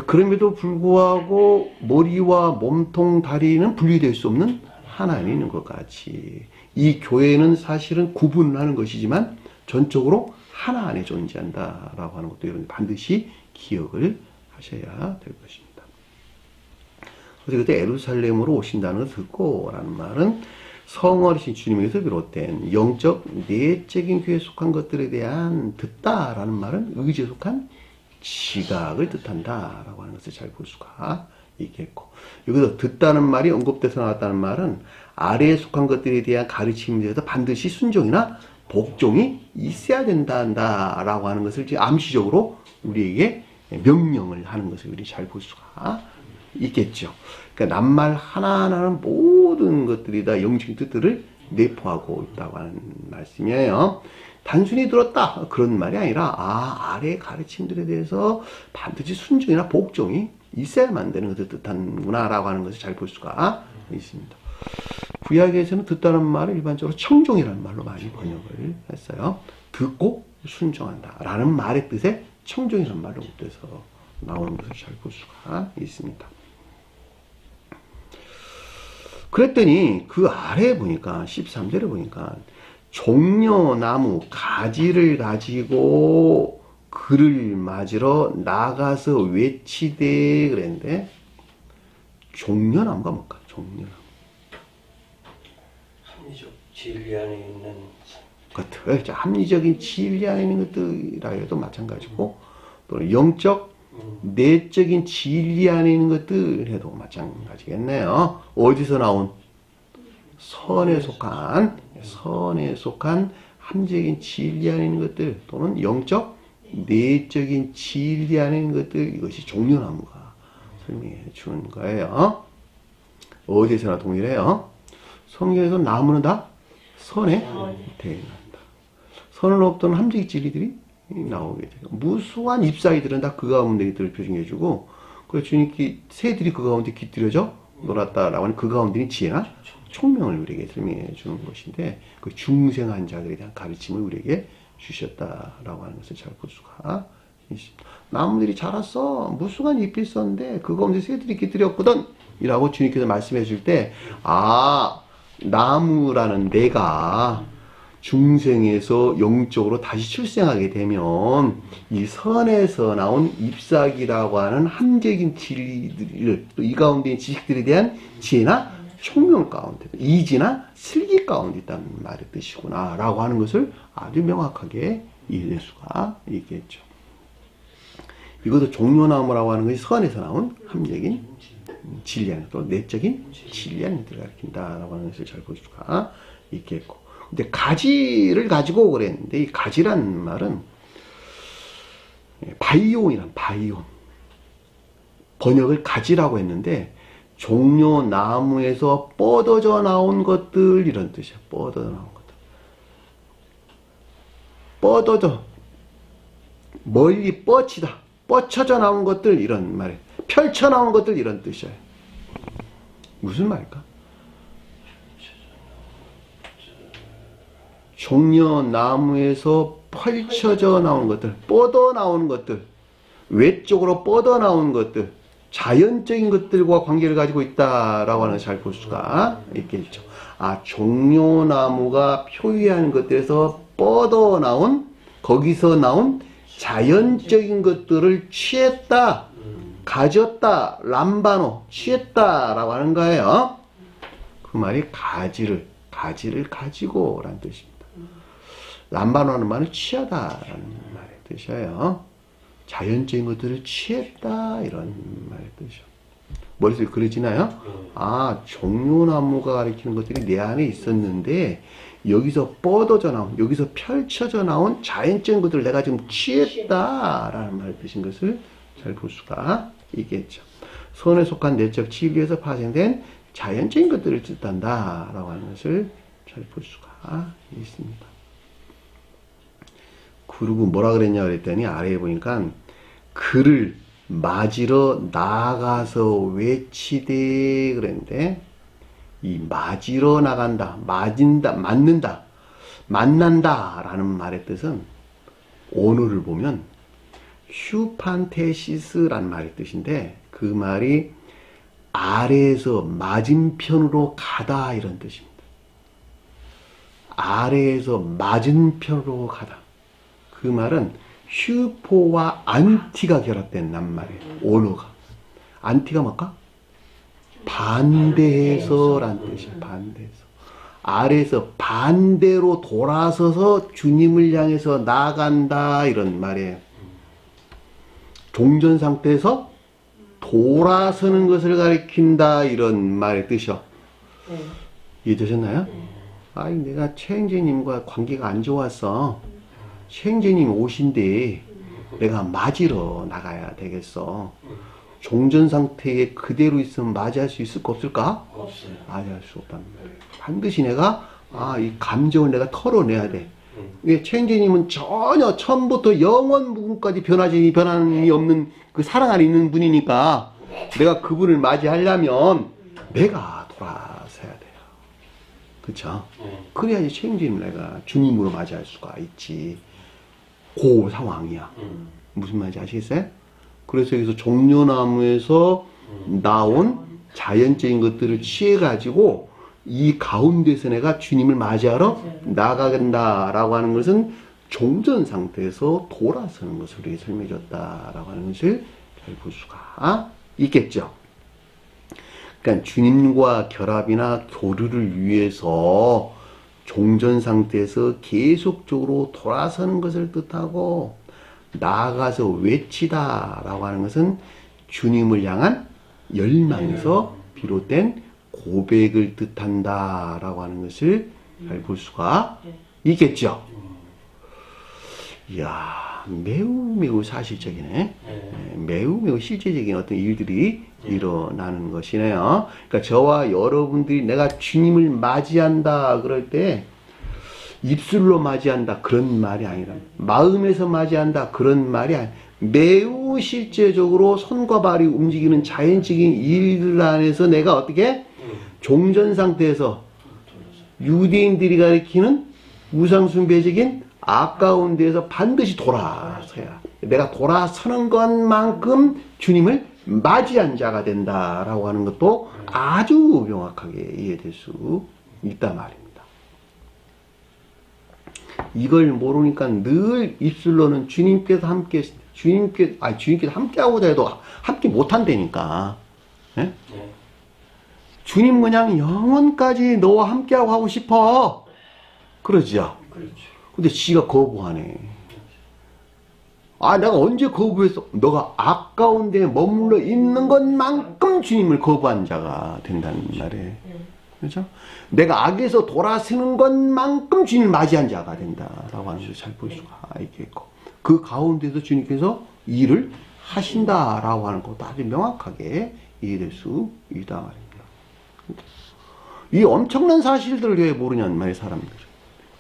그럼에도 불구하고 머리와 몸통, 다리는 분리될 수 없는 하나 안에 있는 것 같이 이 교회는 사실은 구분하는 것이지만 전적으로 하나 안에 존재한다라고 하는 것도 여러분 반드시 기억을 하셔야 될 것입니다. 그래서 그때 예루살렘으로 오신다는 것을 듣고 라는 말은 성어리신 주님에게서 비롯된 영적, 내적인 교회에 속한 것들에 대한 듣다라는 말은 의지에 속한 지각을 뜻한다라고 하는 것을 잘 볼 수가 있겠고 여기서 듣다는 말이 언급돼서 나왔다는 말은 아래에 속한 것들에 대한 가르침에 대해서 반드시 순종이나 복종이 있어야 된다라고 하는 것을 이제 암시적으로 우리에게 명령을 하는 것을 우리 잘 볼 수가 있겠죠. 그러니까 낱말 하나하나는 모든 것들이 다 영적인 뜻들을 내포하고 있다고 하는 말씀이에요. 단순히 들었다 그런 말이 아니라 아래의 가르침들에 대해서 반드시 순종이나 복종이 있어야만 되는 것을 뜻하는구나 라고 하는 것을 잘 볼 수가 있습니다. 구약에서는 듣다는 말을 일반적으로 청종이라는 말로 많이 번역을 했어요. 듣고 순종한다 라는 말의 뜻에 청종이라는 말로 뜻에서 나오는 것을 잘 볼 수가 있습니다. 그랬더니 그 아래에 보니까 13절에 보니까 종려나무 가지를 가지고 그를 맞으러 나가서 외치되 그랬는데 종려나무가 뭘까? 종려나무 합리적 진리 안에 있는 것들, 합리적인 진리 안에 있는 것들이라 해도 마찬가지고 또는 영적 내적인 진리 안에 있는 것들 해도 마찬가지겠네요. 어디서 나온? 선에 속한 합리적인 진리 안에 있는 것들 또는 영적 내적인 진리 안에 있는 것들, 이것이 종려나무가 설명해 주는 거예요. 어디서나 동일해요. 성경에서 나무는 다 선에 대응한다. 선을 없던 함정의 진리들이 나오게 돼요. 무수한 잎사귀들은 다 그 가운데 있들을 표징해주고, 그래서 주님께 새들이 그 가운데 깃들여져 놀았다라고 하는 그 가운데는 지혜나 총명을 우리에게 설명해 주는 것인데, 그 중생한 자들에 대한 가르침을 우리에게 주셨다라고 하는 것을 잘 볼 수가 있습니다. 나무들이 자랐어. 무수한 잎이 있었는데 그 가운데 새들이 깃들였거든 이라고 주님께서 말씀해 줄 때, 나무라는 내가 중생에서 영적으로 다시 출생하게 되면 이 선에서 나온 잎사귀라고 하는 함적인 진리들, 또 이 가운데 있는 지식들에 대한 지혜나 총명 가운데, 이지나 슬기 가운데 있다는 말의 뜻이구나 라고 하는 것을 아주 명확하게 이해할 수가 있겠죠. 이것도 종려나무라고 하는 것이 선에서 나온 함적인 진리 안에, 또 내적인 진리 안에 들어가르친다라고 하는 것을 잘 볼 수가 있겠고, 근데 가지를 가지고 그랬는데, 이 가지라는 말은 바이온이란 바이온, 번역을 가지라고 했는데 종려나무에서 뻗어져 나온 것들 이런 뜻이야. 뻗어져 나온 것들, 뻗어져 멀리 뻗쳐져 나온 것들 이런 말이에요. 펼쳐 나온 것들 이런 뜻이에요. 무슨 말일까? 종려나무에서 펼쳐져 나온 것들, 뻗어 나오는 것들, 외쪽으로 뻗어 나온 것들, 자연적인 것들과 관계를 가지고 있다라고 하는 것을 잘 볼 수가 있겠죠. 종려나무가 표현하는 것들에서 뻗어 나온, 거기서 나온 자연적인 것들을 취했다, 가졌다, 람바노, 취했다라고 하는 거예요. 그 말이 가지를 가지고 라는 뜻입니다. 람바노라는 말은 취하다라는 말의 뜻이에요. 자연적인 것들을 취했다 이런 말의 뜻이요. 머릿속에 그려지나요? 종려나무가 가리키는 것들이 내 안에 있었는데 여기서 뻗어져 나온, 여기서 펼쳐져 나온 자연적인 것들을 내가 지금 취했다라는 말의 뜻인 것을 잘 볼 수가 있겠죠. 선에 속한 내적 진리에서 파생된 자연적인 것들을 뜻한다라고 하는 것을 잘 볼 수가 있습니다. 그리고 뭐라 그랬냐 그랬더니 아래에 보니까 그를 맞으러 나가서 외치되 그랬는데, 이 맞으러 나간다, 맞는다, 만난다 라는 말의 뜻은 원어를 보면 휴판테시스라는 말의 뜻인데, 그 말이 아래에서 맞은편으로 가다 이런 뜻입니다. 아래에서 맞은편으로 가다. 그 말은 슈포와 안티가 결합된 낱말이에요. 원어가. 안티가 뭘까? 반대해서 라는 뜻이에요. 반대해서. 아래에서 반대로 돌아서서 주님을 향해서 나간다 이런 말이에요. 종전 상태에서 돌아서는 것을 가리킨다 이런 말의 뜻이요. 이해되셨나요? 내가 최행제님과 관계가 안 좋았어. 최행제님 오신데 내가 맞으러 나가야 되겠어. 종전 상태에 그대로 있으면 맞이할 수 있을까 없을까? 없어요. 맞이할 수 없단 말이에요. 반드시 내가 이 감정을 내가 털어내야 돼. 예, 최인재님은 전혀 처음부터 영원 무궁까지 변함이 없는 그 사랑 안에 있는 분이니까 내가 그분을 맞이하려면 내가 돌아서야 돼요. 그쵸? 그래야지 최인재님 내가 주님으로 맞이할 수가 있지. 그 상황이야. 무슨 말인지 아시겠어요? 그래서 여기서 종려나무에서 나온 자연적인 것들을 취해가지고 이 가운데서 내가 주님을 맞이하러 나가간다라고 하는 것은 종전 상태에서 돌아서는 것을 우리에게 설명해 줬다라고 하는 것을 잘 볼 수가 있겠죠. 그러니까 주님과 결합이나 교류를 위해서 종전 상태에서 계속적으로 돌아서는 것을 뜻하고 나아가서 외치다라고 하는 것은 주님을 향한 열망에서 비롯된 고백을 뜻한다라고 하는 것을 잘 볼 수가 있겠죠. 이야, 매우 사실적이네. 매우 실제적인 어떤 일들이 일어나는 것이네요. 그러니까 저와 여러분들이 내가 주님을 맞이한다 그럴 때 입술로 맞이한다 그런 말이 아니라 마음에서 맞이한다 그런 말이 아니라 매우 실제적으로 손과 발이 움직이는 자연적인 일들 안에서 내가 어떻게 종전 상태에서 유대인들이 가리키는 우상숭배적인 아까운 데에서 반드시 돌아서야 내가 돌아서는 것만큼 주님을 맞이한 자가 된다라고 하는 것도 아주 명확하게 이해될 수 있단 말입니다. 이걸 모르니까 늘 입술로는 주님께서 함께하고자 해도 함께 못한다니까. 예? 주님 그냥 영원까지 너와 함께하고 하고 싶어. 그러죠. 근데 지가 거부하네. 내가 언제 거부했어? 너가 아까운 데 머물러 있는 것만큼 주님을 거부한 자가 된다는 말이에요. 그렇죠? 내가 악에서 돌아서는 것만큼 주님을 맞이한 자가 된다라고 하는 것을 잘 볼 수가 있겠고 그 가운데서 주님께서 일을 하신다라고 하는 것도 아주 명확하게 이해될 수 있다 말입니다. 이 엄청난 사실들을 왜 모르냐는 말이에요, 사람들.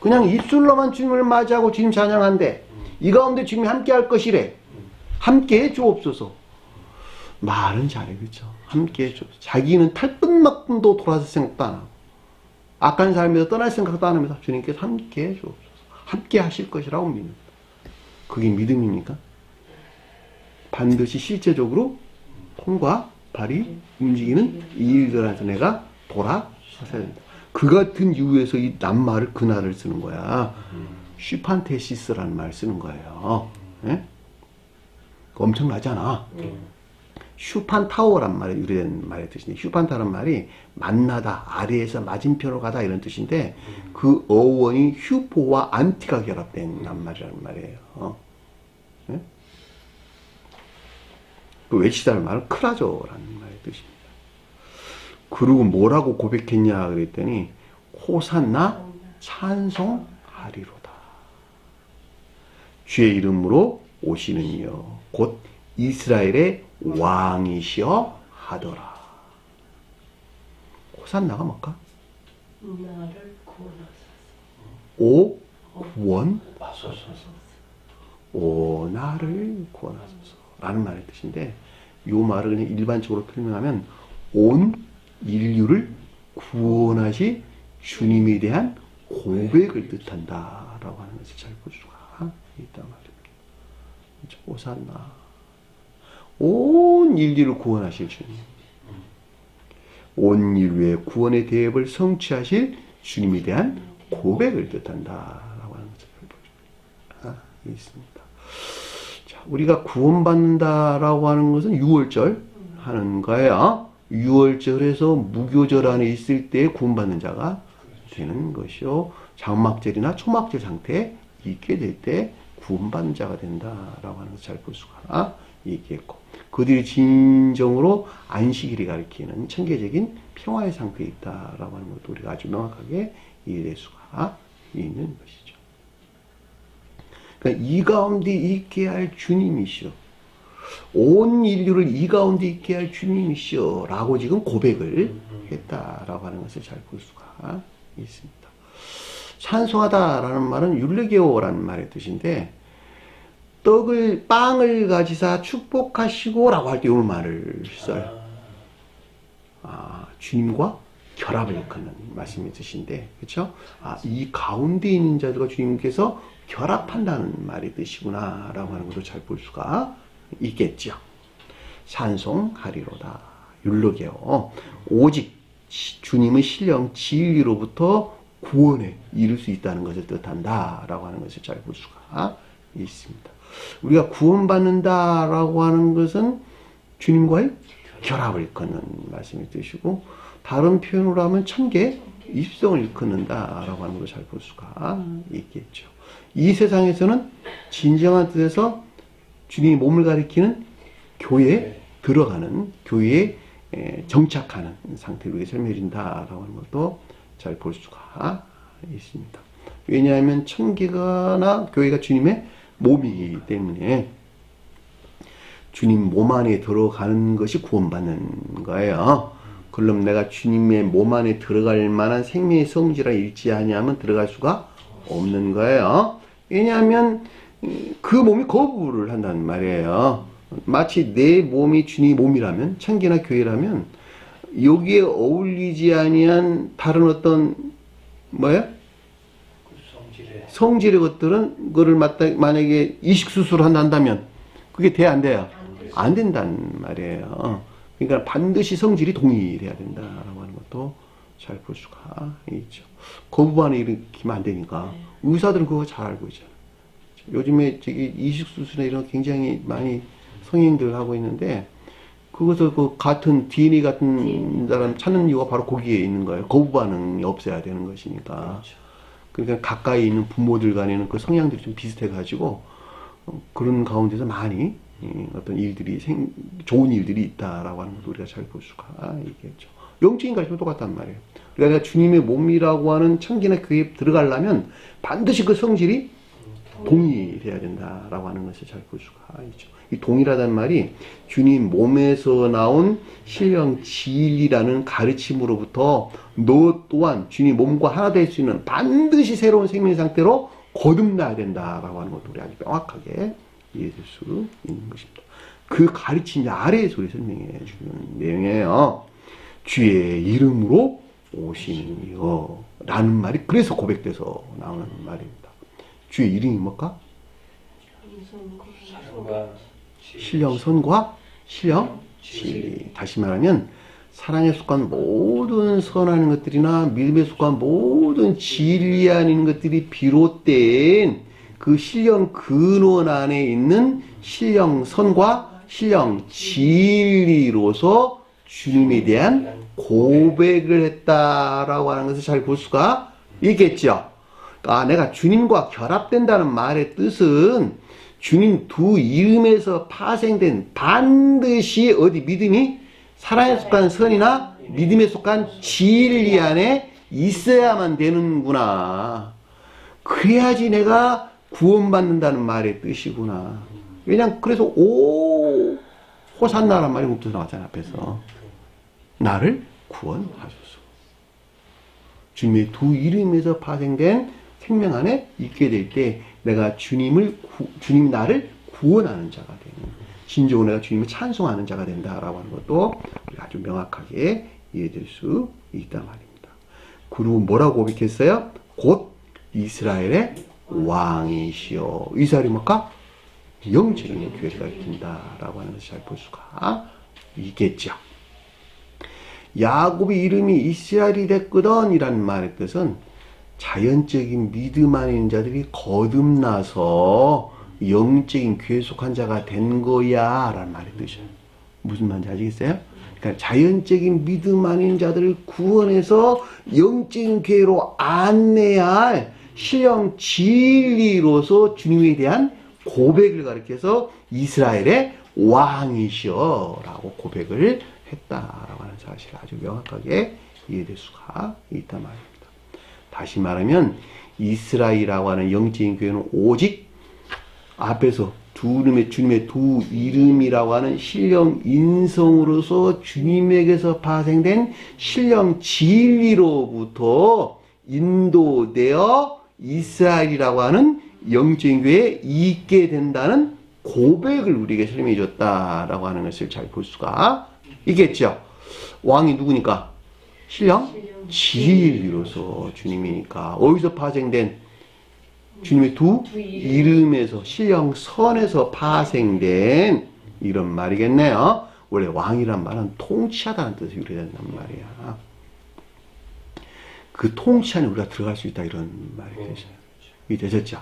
그냥 입술로만 주님을 맞이하고 주님 찬양한데 이 가운데 주님이 함께 할 것이래. 함께 해 주옵소서. 말은 잘해, 그렇죠? 함께 해 주옵소서. 자기는 탈끝만큼도 돌아설 생각도 안 하고 악한 삶에서 떠날 생각도 안 하면서 주님께서 함께 해 주옵소서. 함께 하실 것이라고 믿는. 그게 믿음입니까? 반드시 실제적으로 손과 발이 움직이는 이 일들 안에서 내가 돌아서야 된다. 그 같은 이유에서 이 낱말을 그날을 쓰는 거야. 슈판테시스라는 말을 쓰는 거예요. 예? 엄청나잖아. 슈판타워란 말에 유래된 말의 뜻인데 슈판타라는 말이 만나다, 아래에서 맞은편으로 가다 이런 뜻인데 그 어원이 휴포와 안티가 결합된 낱말이라는 말이에요. 예? 그 외치다는 말은 크라조라는 말의 뜻입니다. 그리고 뭐라고 고백했냐 그랬더니 호산나 찬송하리로다. 주의 이름으로 오시는 이여 곧 이스라엘의 왕이시여 하더라. 호산나가 뭘까? 나를 구원하소서. 오 구원 하소서. 오 나를 구원하소서 라는 말의 뜻인데 이 말을 그냥 일반적으로 설명하면 온 인류를 구원하시 주님에 대한 고백을 뜻한다라고 하는 것을 잘 볼 수가 있단 말입니다. 호산나 온 인류를 구원하실 주님, 온 인류의 구원의 대업을 성취하실 주님에 대한 고백을 뜻한다라고 하는 것을 볼 수가 있습니다. 자, 우리가 구원받는다라고 하는 것은 6월절 하는 거예요. 6월절에서 무교절 안에 있을 때 구원받는 자가 되는 것이요. 장막절이나 초막절 상태에 있게 될 때 구원받는 자가 된다라고 하는 것을 잘 볼 수가 있겠고 그들이 진정으로 안식일이 가리키는 천계적인 평화의 상태에 있다라고 하는 것도 우리가 아주 명확하게 이해될 수가 있는 것이죠. 그러니까 이 가운데 있게 할 주님이시오. 온 인류를 이 가운데 있게 할 주님이시오. 라고 지금 고백을 했다라고 하는 것을 잘 볼 수가 있습니다. 찬송하다라는 말은 율레게오라는 말의 뜻인데, 빵을 가지사 축복하시고 라고 할 때 이 말을 써요. 주님과 결합을 일컫는 말씀의 뜻인데, 그렇죠? 이 가운데 있는 자들과 주님께서 결합한다는 말의 뜻이구나 라고 하는 것도 잘 볼 수가 있겠죠. 찬송하리로다 율로게오, 오직 주님의 신령 진리로부터 구원에 이를 수 있다는 것을 뜻한다 라고 하는 것을 잘 볼 수가 있습니다. 우리가 구원받는다라고 하는 것은 주님과의 결합을 일컫는 말씀의 뜻이고, 다른 표현으로 하면 천계 입성을 일컫는다라고 하는 것을 잘 볼 수가 있겠죠. 이 세상에서는 진정한 뜻에서 주님이 몸을 가리키는 교회에 들어가는, 교회에 정착하는 상태로 설명해진다라고 하는 것도 잘 볼 수가 있습니다. 왜냐하면 천계가나 교회가 주님의 몸이기 때문에 주님 몸 안에 들어가는 것이 구원받는 거예요. 그럼 내가 주님의 몸 안에 들어갈 만한 생명의 성질을 잃지 아니하면 들어갈 수가 없는 거예요. 왜냐하면 그 몸이 거부를 한다는 말이에요. 마치 내 몸이 주님의 몸이라면, 천계나 교회라면 여기에 어울리지 아니한 다른 어떤 성질의 것들은 그거를 만약에 이식 수술을 한다면 그게 돼 안 돼요? 안 된다는 말이에요. 그러니까 반드시 성질이 동일해야 된다라고 하는 것도 잘 볼 수가 있죠. 거부반응을 일으키면 안 되니까 의사들은 그거 잘 알고 있잖아요. 요즘에 이식 수술이나 이런 거 굉장히 많이 성인들 하고 있는데, 그것을 그 같은 DNA 같은 사람 찾는 이유가 바로 거기에 있는 거예요. 거부반응이 없어야 되는 것이니까. 그러니까 가까이 있는 부모들 간에는 그 성향들이 좀 비슷해가지고 그런 가운데서 많이 어떤 일들이 좋은 일들이 있다라고 하는 것도 우리가 잘 볼 수가 있겠죠. 영적인 가르침도 똑같단 말이에요. 그러니까 주님의 몸이라고 하는 천기나 교회에 들어가려면 반드시 그 성질이 동일해야 된다라고 하는 것을 잘 볼 수가 있죠. 이 동일하다는 말이 주님 몸에서 나온 신령 진리라는 가르침으로부터 너 또한 주님 몸과 하나 될 수 있는 반드시 새로운 생명 상태로 거듭나야 된다라고 하는 것도 우리 아주 명확하게 이해될 수 있는 것입니다. 그 가르침이 아래에서 우리 설명해 주는 내용이에요. 주의 이름으로 오시는 이여 라는 말이 그래서 고백돼서 나오는 말입니다. 주의 이름이 뭘까? 신령선과 신령 진리. 다시 말하면 사랑에 속한 모든 선하는 것들이나 믿음에 속한 모든 진리 아닌 것들이 비롯된 그 신령 근원 안에 있는 신령선과 신령 진리로서 주님에 대한 고백을 했다라고 하는 것을 잘 볼 수가 있겠죠. 내가 주님과 결합된다는 말의 뜻은 주님 두 이름에서 파생된 반드시 어디 믿음이 사랑에 속한 선이나 믿음에 속한 진리 안에 있어야만 되는구나. 그래야지 내가 구원받는다는 말의 뜻이구나. 왜냐면 그래서 호산나란 말이 문득 나왔잖아 앞에서. 나를 구원하소서. 주님의 두 이름에서 파생된 생명 안에 있게 될 때 내가 주님이 나를 구원하는 자가 되는, 진정으로 내가 주님을 찬송하는 자가 된다라고 하는 것도 우리가 아주 명확하게 이해될 수 있단 말입니다. 그리고 뭐라고 고백했어요? 곧 이스라엘의 왕이시여. 이스라엘이 뭘까? 영적인 교회를 가리킨다라고 하는 것을 잘 볼 수가 있겠죠. 야곱의 이름이 이스라엘이 됐거든 이라는 말의 뜻은 자연적인 믿음 안에 있는 자들이 거듭나서 영적인 교회에 속한 자가 된 거야 라는 말의 뜻이에요. 무슨 말인지 아시겠어요? 그러니까 자연적인 믿음 안에 있는 자들을 구원해서 영적인 교회로 안내할 신령 진리로서 주님에 대한 고백을 가리켜서 이스라엘의 왕이시여 라고 고백을 했다라고 하는 사실을 아주 명확하게 이해될 수가 있단 말입니다. 다시 말하면 이스라엘이라고 하는 영적인 교회는 오직 앞에서 주님의 두 이름이라고 하는 신령 인성으로서 주님에게서 파생된 신령 진리로부터 인도되어 이스라엘이라고 하는 영적인 교회에 있게 된다는 고백을 우리에게 설명해 줬다라고 하는 것을 잘 볼 수가 있겠죠. 왕이 누구니까? 신령 진리로서 주님이니까. 어디서 파생된? 주님의 두 이름에서, 신령 선에서 파생된 이런 말이겠네요. 원래 왕이란 말은 통치하다는 뜻이 유래된단 말이야. 그 통치 안에 우리가 들어갈 수 있다 이런 말이 되죠. 이게 되셨죠?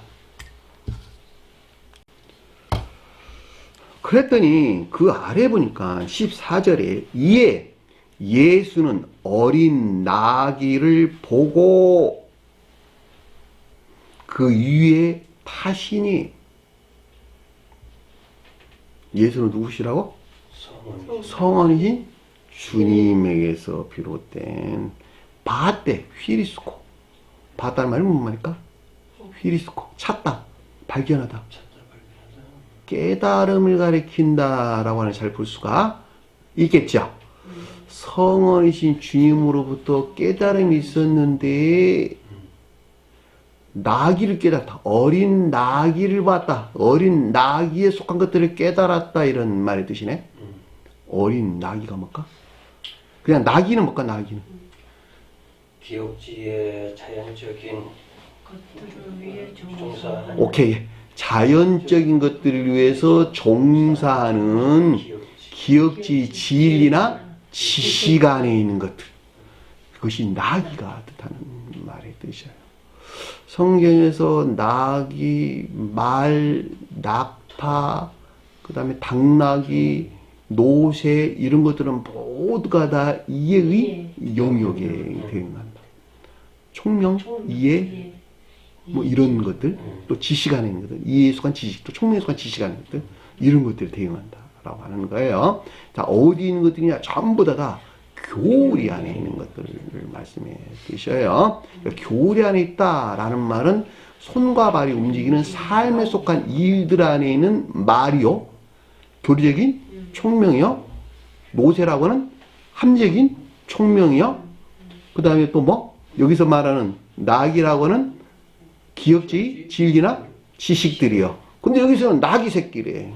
그랬더니 그 아래 보니까 14절에 이에 예수는 어린 나귀를 보고 그 위에 타시니. 예수는 누구시라고? 성원이신 주님에게서 비롯된 바떼 휘리스코. 바다는 말이 무슨 말일까? 휘리스코 찾다, 발견하다, 깨달음을 가리킨다라고 하는 잘 볼 수가 있겠죠. 성원이신 주님으로부터 깨달음이 있었는데 나귀를 깨달았다. 어린 나귀를 봤다. 어린 나귀에 속한 것들을 깨달았다. 이런 말의 뜻이네. 어린 나귀가 뭘까? 그냥 나귀는 뭘까? 나귀는 기업지의 자연적인 것들을 위해 종사하는 오케이. 자연적인 것들을 위해서 종사하는 기억지 진리나 지식 안에 있는 것들. 그것이 나귀가 뜻하는 말의 뜻이에요. 성경에서 나귀, 말, 낙타, 그 다음에 당나귀, 노새 이런 것들은 모두가 다 이해의 영역에 대응한다. 총명, 이해, 뭐 이런 것들, 또 지식 안에 있는 것들, 이해에 속한 지식, 또 총명에 속한 지식 안에 있는 것들, 이런 것들을 대응한다라고 하는 거예요. 자, 어디 있는 것들이냐? 전부 다 교리 안에 있는 것들을 말씀해 주셔요. 그러니까 교리 안에 있다라는 말은 손과 발이 움직이는 삶에 속한 일들 안에 있는 말이요, 교리적인 총명이요, 노세라고 하는 함적인 총명이요, 그 다음에 또 뭐? 여기서 말하는 낙이라고 하는 기억지, 진리나 지식들이요. 근데 여기서는 낙이 새끼래.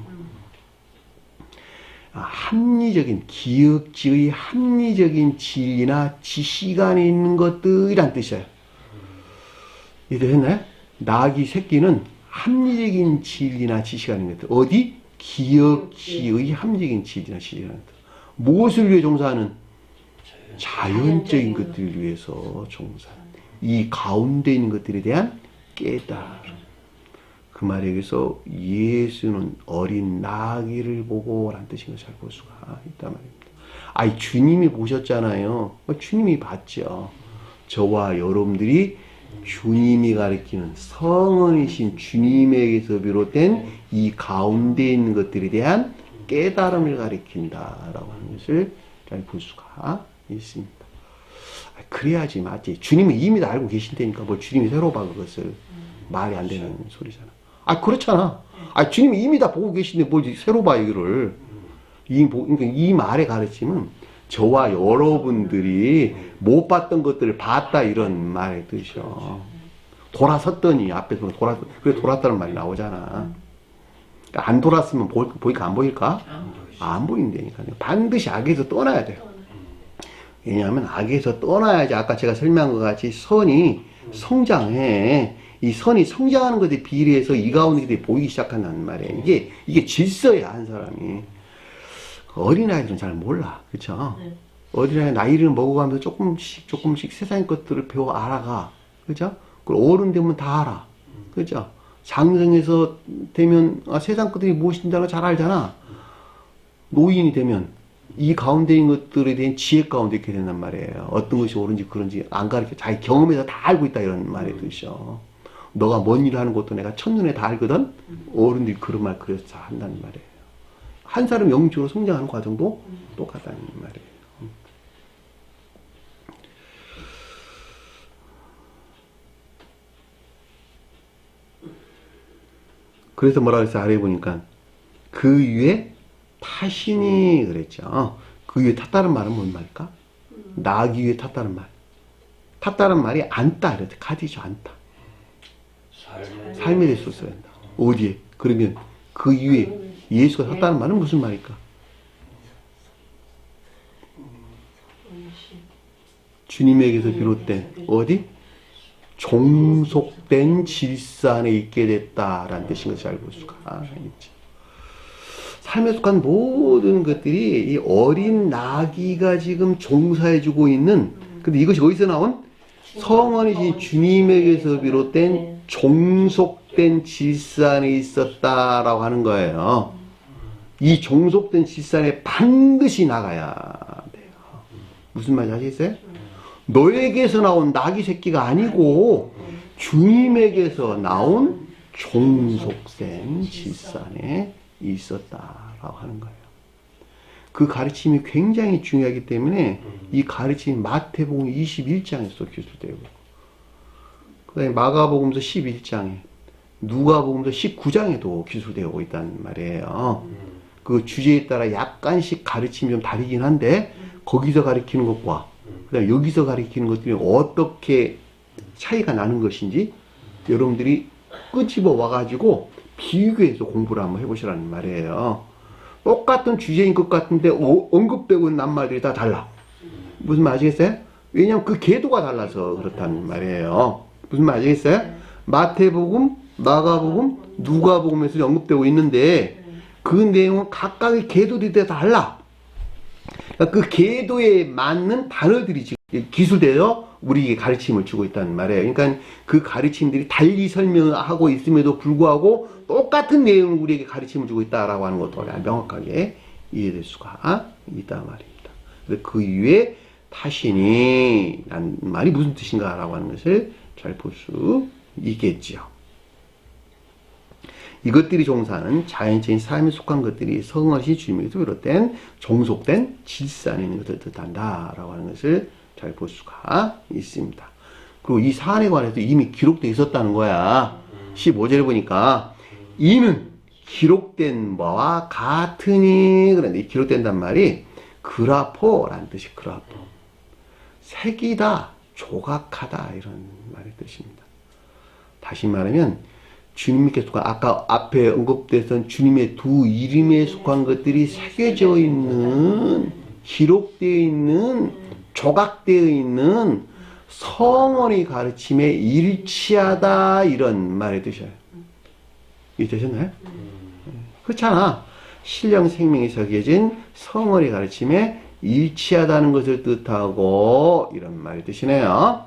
합리적인, 기억지의 합리적인 진리나 지식 안에 있는 것들이란 뜻이에요. 이해됐나요? 낙이 새끼는 합리적인 진리나 지식 안에 있는 것들. 어디? 기억지의 합리적인 진리나 지식 안에 있는 것들. 무엇을 위해 종사하는? 자연적인 것들을 위해서 종사하는. 이 가운데 있는 것들에 대한 깨달음. 그 말에 의해서 예수는 어린 나귀를 보고 라는 뜻인 걸 잘 볼 수가 있단 말입니다. 아이, 주님이 보셨잖아요. 주님이 봤죠. 저와 여러분들이 주님이 가리키는 성원이신 주님에게서 비롯된 이 가운데 있는 것들에 대한 깨달음을 가리킨다라고 하는 것을 잘 볼 수가 있습니다. 그래야지 맞지. 주님은 이미 다 알고 계신다니까 뭘 주님이 새로 봐 그것을. 말이 안 되는 소리잖아. 그렇잖아. 주님이 이미 다 보고 계신데 뭘 새로 봐 이거를. 그러니까 이 말의 가르침은 저와 여러분들이 못 봤던 것들을 봤다 이런 말의 뜻이요. 돌아섰더니 앞에서 그래 돌았다는 말이 나오잖아. 그러니까 안 돌았으면 보일까 안 보일까? 안 보인다니까. 반드시 악에서 떠나야 돼요. 왜냐하면 악에서 떠나야지 아까 제가 설명한 것 같이 선이 성장해. 이 선이 성장하는 것에 비례해서 이 가운데 보이기 시작한다는 말이에요. 이게 질서야, 한 사람이. 어린아이들은 잘 몰라. 그쵸? 네. 어린아이 나이를 먹어가면서 조금씩 세상의 것들을 배워 알아가. 그죠? 그리고 어른 되면 다 알아. 그죠? 장성에서 되면 세상 것들이 무엇인지를 잘 알잖아. 노인이 되면 이 가운데 있는 것들에 대한 지혜 가운데 있게 된단 말이에요. 어떤 것이 옳은지 그런지 안 가르쳐. 자기 경험에서 다 알고 있다 이런 말이 뜻이죠. 너가 뭔 일을 하는 것도 내가 첫눈에 다 알거든. 어른들이 그런 말 그래서 다 한다는 말이에요. 한 사람 영적으로 성장하는 과정도 똑같다는 말이에요. 그래서 뭐라 그랬어요? 아래 보니까 그 위에 타시니 그랬죠. 그 위에 탔다는 말은 뭔 말일까? 나귀 위에 탔다는 말. 탔다는 말이 앉다 이랬대. 카디죠, 앉다. 삶에 대해서 써야 된다. 어디에? 그러면 그 위에 예수가 탔다는 말은 무슨 말일까? 주님에게서 비롯된 어디? 종속된 질서 안에 있게 됐다라는 뜻인 것을 알고 있을까? 삶에 속한 모든 것들이 이 어린 나귀가 지금 종사해주고 있는, 근데 이것이 어디서 나온? 성원이신 주님에게서 비롯된 종속된 질서 안에 있었다라고 하는 거예요. 이 종속된 질서 안에 반드시 나가야 돼요. 무슨 말인지 아시겠어요? 너에게서 나온 나귀 새끼가 아니고 주님에게서 나온 종속된 질서 안에 있었다라고 하는 거예요. 그 가르침이 굉장히 중요하기 때문에 이 가르침이 마태복음 21장에서 기술되고, 그 다음에 마가복음서 11장에, 누가복음서 19장에도 기술되고 있다는 말이에요. 그 주제에 따라 약간씩 가르침이 좀 다르긴 한데 거기서 가르치는 것과 그다음에 여기서 가르치는 것들이 어떻게 차이가 나는 것인지 여러분들이 끄집어 와가지고 비교해서 공부를 한번 해보시라는 말이에요. 똑같은 주제인 것 같은데 언급되고 있는 낱말들이 다 달라. 무슨 말 아시겠어요? 왜냐하면 그 궤도가 달라서 그렇다는 말이에요. 무슨 말 아시겠어요? 마태복음, 마가복음, 누가복음에서 언급되고 있는데 그 내용은 각각의 궤도들이 다 달라. 그러니까 그 궤도에 맞는 단어들이 지금 기술되어 우리에게 가르침을 주고 있다는 말이에요. 그러니까 그 가르침들이 달리 설명하고 있음에도 불구하고 똑같은 내용을 우리에게 가르침을 주고 있다라고 하는 것도 명확하게 이해될 수가 있단 말입니다. 그래서 그 이후에 타시니 라는 말이 무슨 뜻인가라고 하는 것을 잘 볼 수 있겠지요. 이것들이 종사하는 자연적인 삶에 속한 것들이 성하신 주님에게서 비롯된 종속된 질서 안에 있는 것을 뜻한다라고 하는 것을 잘 볼 수가 있습니다. 그리고 이 사안에 관해서 이미 기록되어 있었다는 거야. 15절에 보니까 이는 기록된 바와 같으니, 그런데 이 기록된단 말이 그라포라는 뜻이 그라포. 색이다, 조각하다 이런 말의 뜻입니다. 다시 말하면 주님께 속한, 아까 앞에 언급됐던 주님의 두 이름에 속한 것들이 새겨져 있는, 기록되어 있는, 조각되어 있는 성원의 가르침에 일치하다 이런 말의 뜻이에요. 이해되셨나요? 그렇잖아. 신령 생명이 새겨진 성원의 가르침에 일치하다는 것을 뜻하고 이런 말의 뜻이네요.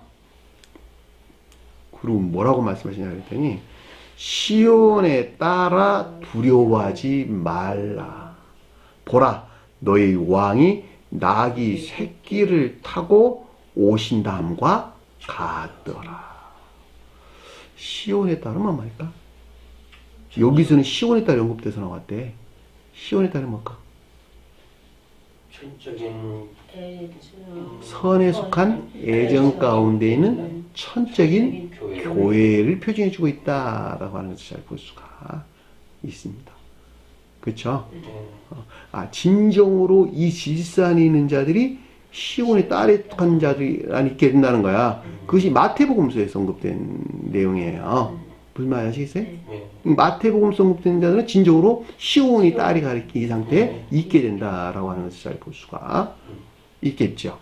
그리고 뭐라고 말씀하시냐 그랬더니 시온에 따라 두려워하지 말라. 보라, 너희 왕이 나귀 새끼를 타고 오신다함과 같더라. 시온에 따르면 말일까? 여기서는 시온에 따라 언급돼서 나왔대. 시온에 따르면 뭘까? 전적인 선에 속한 애정 가운데 있는 천적인 교회를 표징해주고 있다라고 하는 것을 잘 볼 수가 있습니다. 그렇죠? 진정으로 이 질서 안에 있는 자들이 시온의 딸에 속한 자들이 있게 된다는 거야. 그것이 마태복음서에서 언급된 내용이에요. 무슨 말 아시겠어요? 마태복음서 언급된 자들은 진정으로 시온의 딸이 가리킨 이 상태에 있게 된다라고 하는 것을 잘 볼 수가 있겠죠.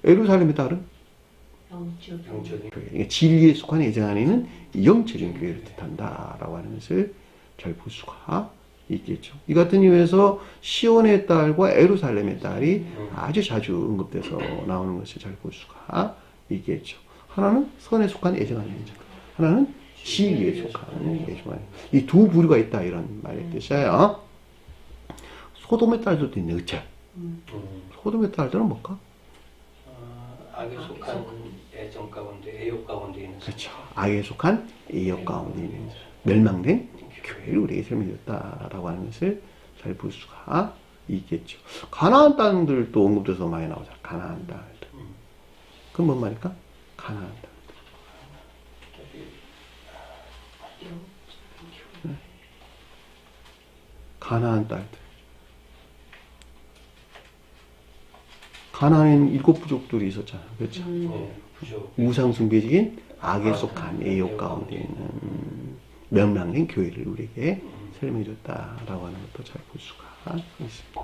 예루살렘의 딸은 영적인 진리에 속한 애정 안에 있는 영적인 교회를 뜻한다라고 하는 것을 잘 볼 수가 있겠죠. 이 같은 이유에서 시온의 딸과 예루살렘의 딸이 아주 자주 언급돼서 나오는 것을 잘 볼 수가 있겠죠. 하나는 선에 속한 애정 안에 있는 자, 하나는 진리에 속한 애정 안에, 이 두 부류가 있다 이런 말의 뜻이에요. 소돔의 딸들도 있네, 그치? 소돔의 딸들은 뭘까? 악에 속한 애정 가운데, 애욕 가운데 있는 그렇죠. 악에 속한 애욕 가운데 있는 멸망된 교회를 우리에게 설명해줬다라고 하는 것을 잘 볼 수가 있겠죠. 가나안 땅들도 언급돼서 많이 나오잖아. 가나안 땅들. 그건 뭔 말일까? 가나안 땅들. 가나안 딸들. 가나안에는 7 부족들이 있었잖아요. 그렇죠? 네, 부족. 우상숭배적인 악에 속한 애욕 가운데 있는 명랑된 교회를 우리에게 설명해줬다라고 하는 것도 잘 볼 수가 있습니다.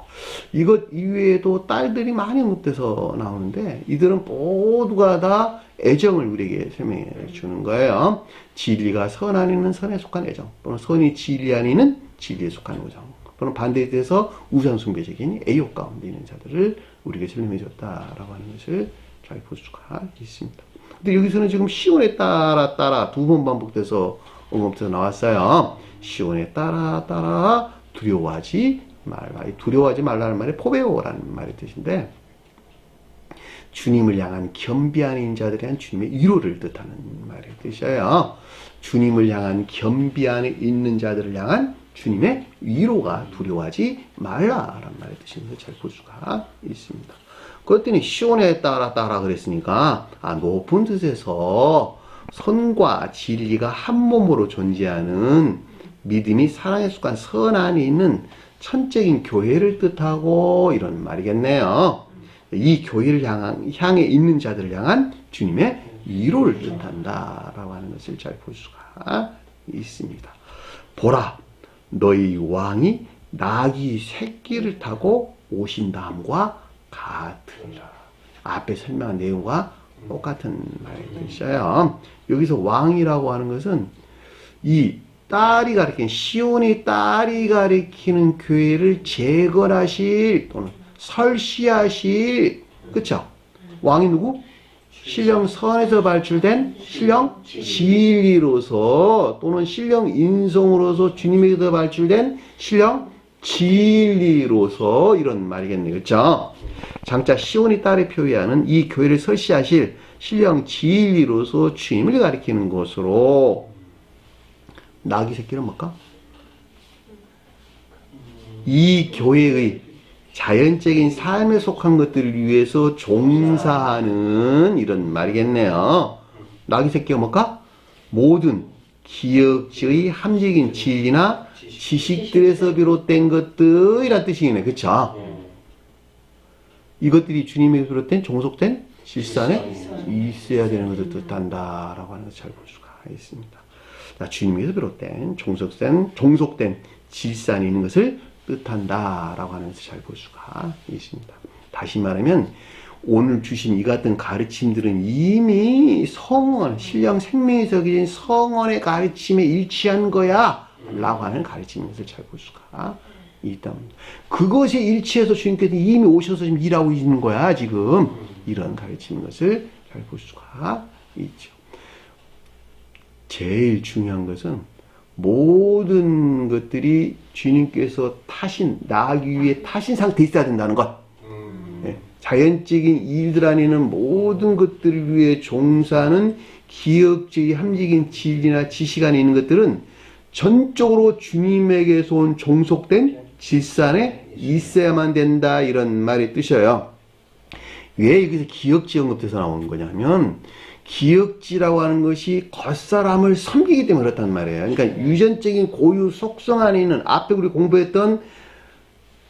이것 이외에도 딸들이 많이 언급돼서 나오는데 이들은 모두가 다 애정을 우리에게 설명해 주는 거예요. 진리가 선 안에는 선에 속한 애정, 또는 선이 진리 안에는 진리에 속한 애정, 또는 반대에 대해서 우상숭배적인 애욕 가운데 있는 자들을 우리에게 설명해 줬다라고 하는 것을 잘 볼 수가 있습니다. 근데 여기서는 지금 시온에 따라 2번 반복돼서 언급돼서 나왔어요. 시온에 따라 두려워하지 말라. 두려워하지 말라는 말이 포베오라는 말의 뜻인데, 주님을 향한 겸비 안에 있는 자들에 대한 주님의 위로를 뜻하는 말의 뜻이에요. 주님을 향한 겸비 안에 있는 자들을 향한 주님의 위로가 두려워하지 말라라는 말의 뜻인 것을 잘 볼 수가 있습니다. 그랬더니 시온에 따라 그랬으니까 높은 뜻에서 선과 진리가 한 몸으로 존재하는 믿음이 사랑에 속한 선 안에 있는 천적인 교회를 뜻하고 이런 말이겠네요. 이 교회를 향해 있는 자들을 향한 주님의 위로를 뜻한다라고 하는 것을 잘 볼 수가 있습니다. 보라, 너희 왕이 나귀 새끼를 타고 오신다함과 같으리라. 앞에 설명한 내용과 똑같은 말이죠. 여기서 왕이라고 하는 것은 이 딸이 가리키는, 시온의 딸이 가리키는 교회를 재건하실 또는 설시하실, 그쵸? 왕이 누구? 신령 선에서 발출된 신령 진리로서, 또는 신령 인성으로서 주님에게서 발출된 신령 진리로서, 이런 말이겠네요. 그쵸? 장차 시온의 딸이 표현하는 이 교회를 설시하실 신령 진리로서 주님을 가리키는 것으로, 나귀 새끼는 뭘까? 이 교회의 자연적인 삶에 속한 것들을 위해서 종사하는 이런 말이겠네요. 나귀 새끼가 뭘까? 모든 기억지의 함적인 진리나 지식들에서 비롯된 것들이란 뜻이네. 그쵸? 이것들이 주님에게 비롯된 종속된 질서 안에 있어야 되는 것을 뜻한다라고 하는 것을 잘 볼 수가 있습니다. 자, 주님에게서 비롯된 종속된 질서 안에 있는 것을 뜻한다라고 하는 것을 잘 볼 수가 있습니다. 다시 말하면 오늘 주신 이 같은 가르침들은 이미 성원, 신령 생명에서 그린 성원의 가르침에 일치한 거야 라고 하는 가르침인 것을 잘 볼 수가 있다. 그것에 일치해서 주님께서 이미 오셔서 지금 일하고 있는 거야 지금. 이런 가르침인 것을 잘 볼 수가 있죠. 제일 중요한 것은 모든 것들이 주님께서 타신, 나귀 위에 타신 상태에 있어야 된다는 것. 예, 자연적인 일들 안에는 모든 것들을 위해 종사하는 기억적인 함적인 진리나 지식 안에 있는 것들은 전적으로 주님에게서 온 종속된 질서 안에 있어야만 된다, 이런 말의 뜻이에요. 왜 여기서 기억지 언급돼서 나오는 거냐면, 기억지라고 하는 것이 겉사람을 섬기기 때문에 그렇단 말이에요. 그러니까 유전적인 고유 속성 안에 있는, 앞에 우리 공부했던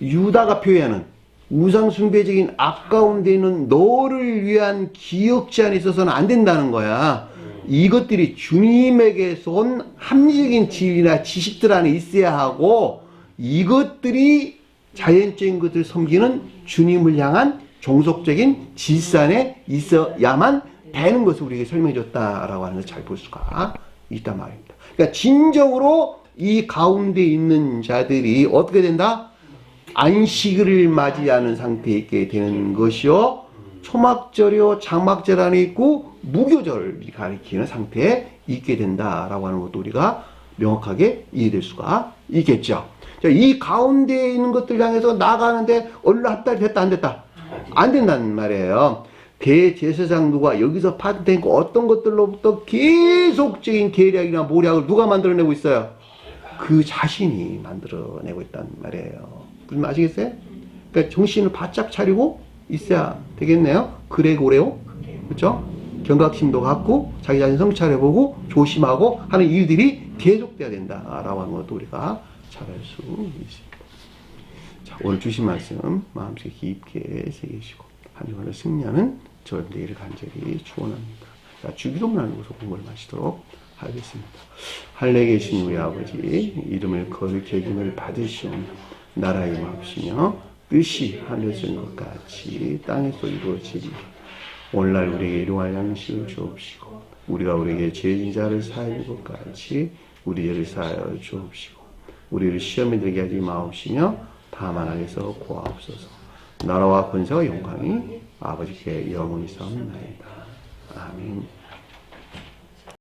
유다가 표현하는 우상숭배적인 앞 가운데 있는 너를 위한 기억지 안에 있어서는 안 된다는 거야. 이것들이 주님에게서 온 합리적인 진리나 지식들 안에 있어야 하고, 이것들이 자연적인 것들을 섬기는 주님을 향한 종속적인 질서 안에 있어야만 되는 것을 우리에게 설명해 줬다라고 하는 것을 잘 볼 수가 있단 말입니다. 그러니까 진정으로 이 가운데 있는 자들이 어떻게 된다? 안식일을 맞이하는 상태에 있게 되는 것이요, 초막절이요 장막절 안에 있고 무교절을 가리키는 상태에 있게 된다라고 하는 것도 우리가 명확하게 이해될 수가 있겠죠. 자, 이 가운데 있는 것들 향해서 나가는데 얼른 합달이 됐다 안 됐다? 안 된다는 말이에요. 대제사장 누가 여기서 파악된 거 어떤 것들로부터 계속적인 계략이나 모략을 누가 만들어내고 있어요? 그 자신이 만들어내고 있단 말이에요. 무슨 말 아시겠어요? 그러니까 정신을 바짝 차리고 있어야 되겠네요. 그레고레오, 그렇죠? 경각심도 갖고 자기 자신 성찰해보고 조심하고 하는 일들이 계속돼야 된다라고 하는 것도 우리가 잘 알 수 있습니다. 자, 오늘 주신 말씀 마음속에 깊게 새기시고 한 주간의 승리하는 저희 되기를 간절히 축원합니다. 자, 주기도문 하면서 공부를 마치도록 하겠습니다. 하늘에 계신 우리 아버지, 이름을 거룩히 여김을 받으시오며 나라의 마옵시며 뜻이 하늘에서 것 같이 땅에서 이루어지리. 오늘날 우리에게 일용할 양식을 주옵시고 우리가 우리에게 죄진 자를 사하는 것 같이 우리 죄를 사하여 주옵시고 우리를 시험에 들게 하지 마옵시며 다만 악에서 구하옵소서. 나라와 권세와 영광이 아버지께 영원히 사옵나이다. 아멘.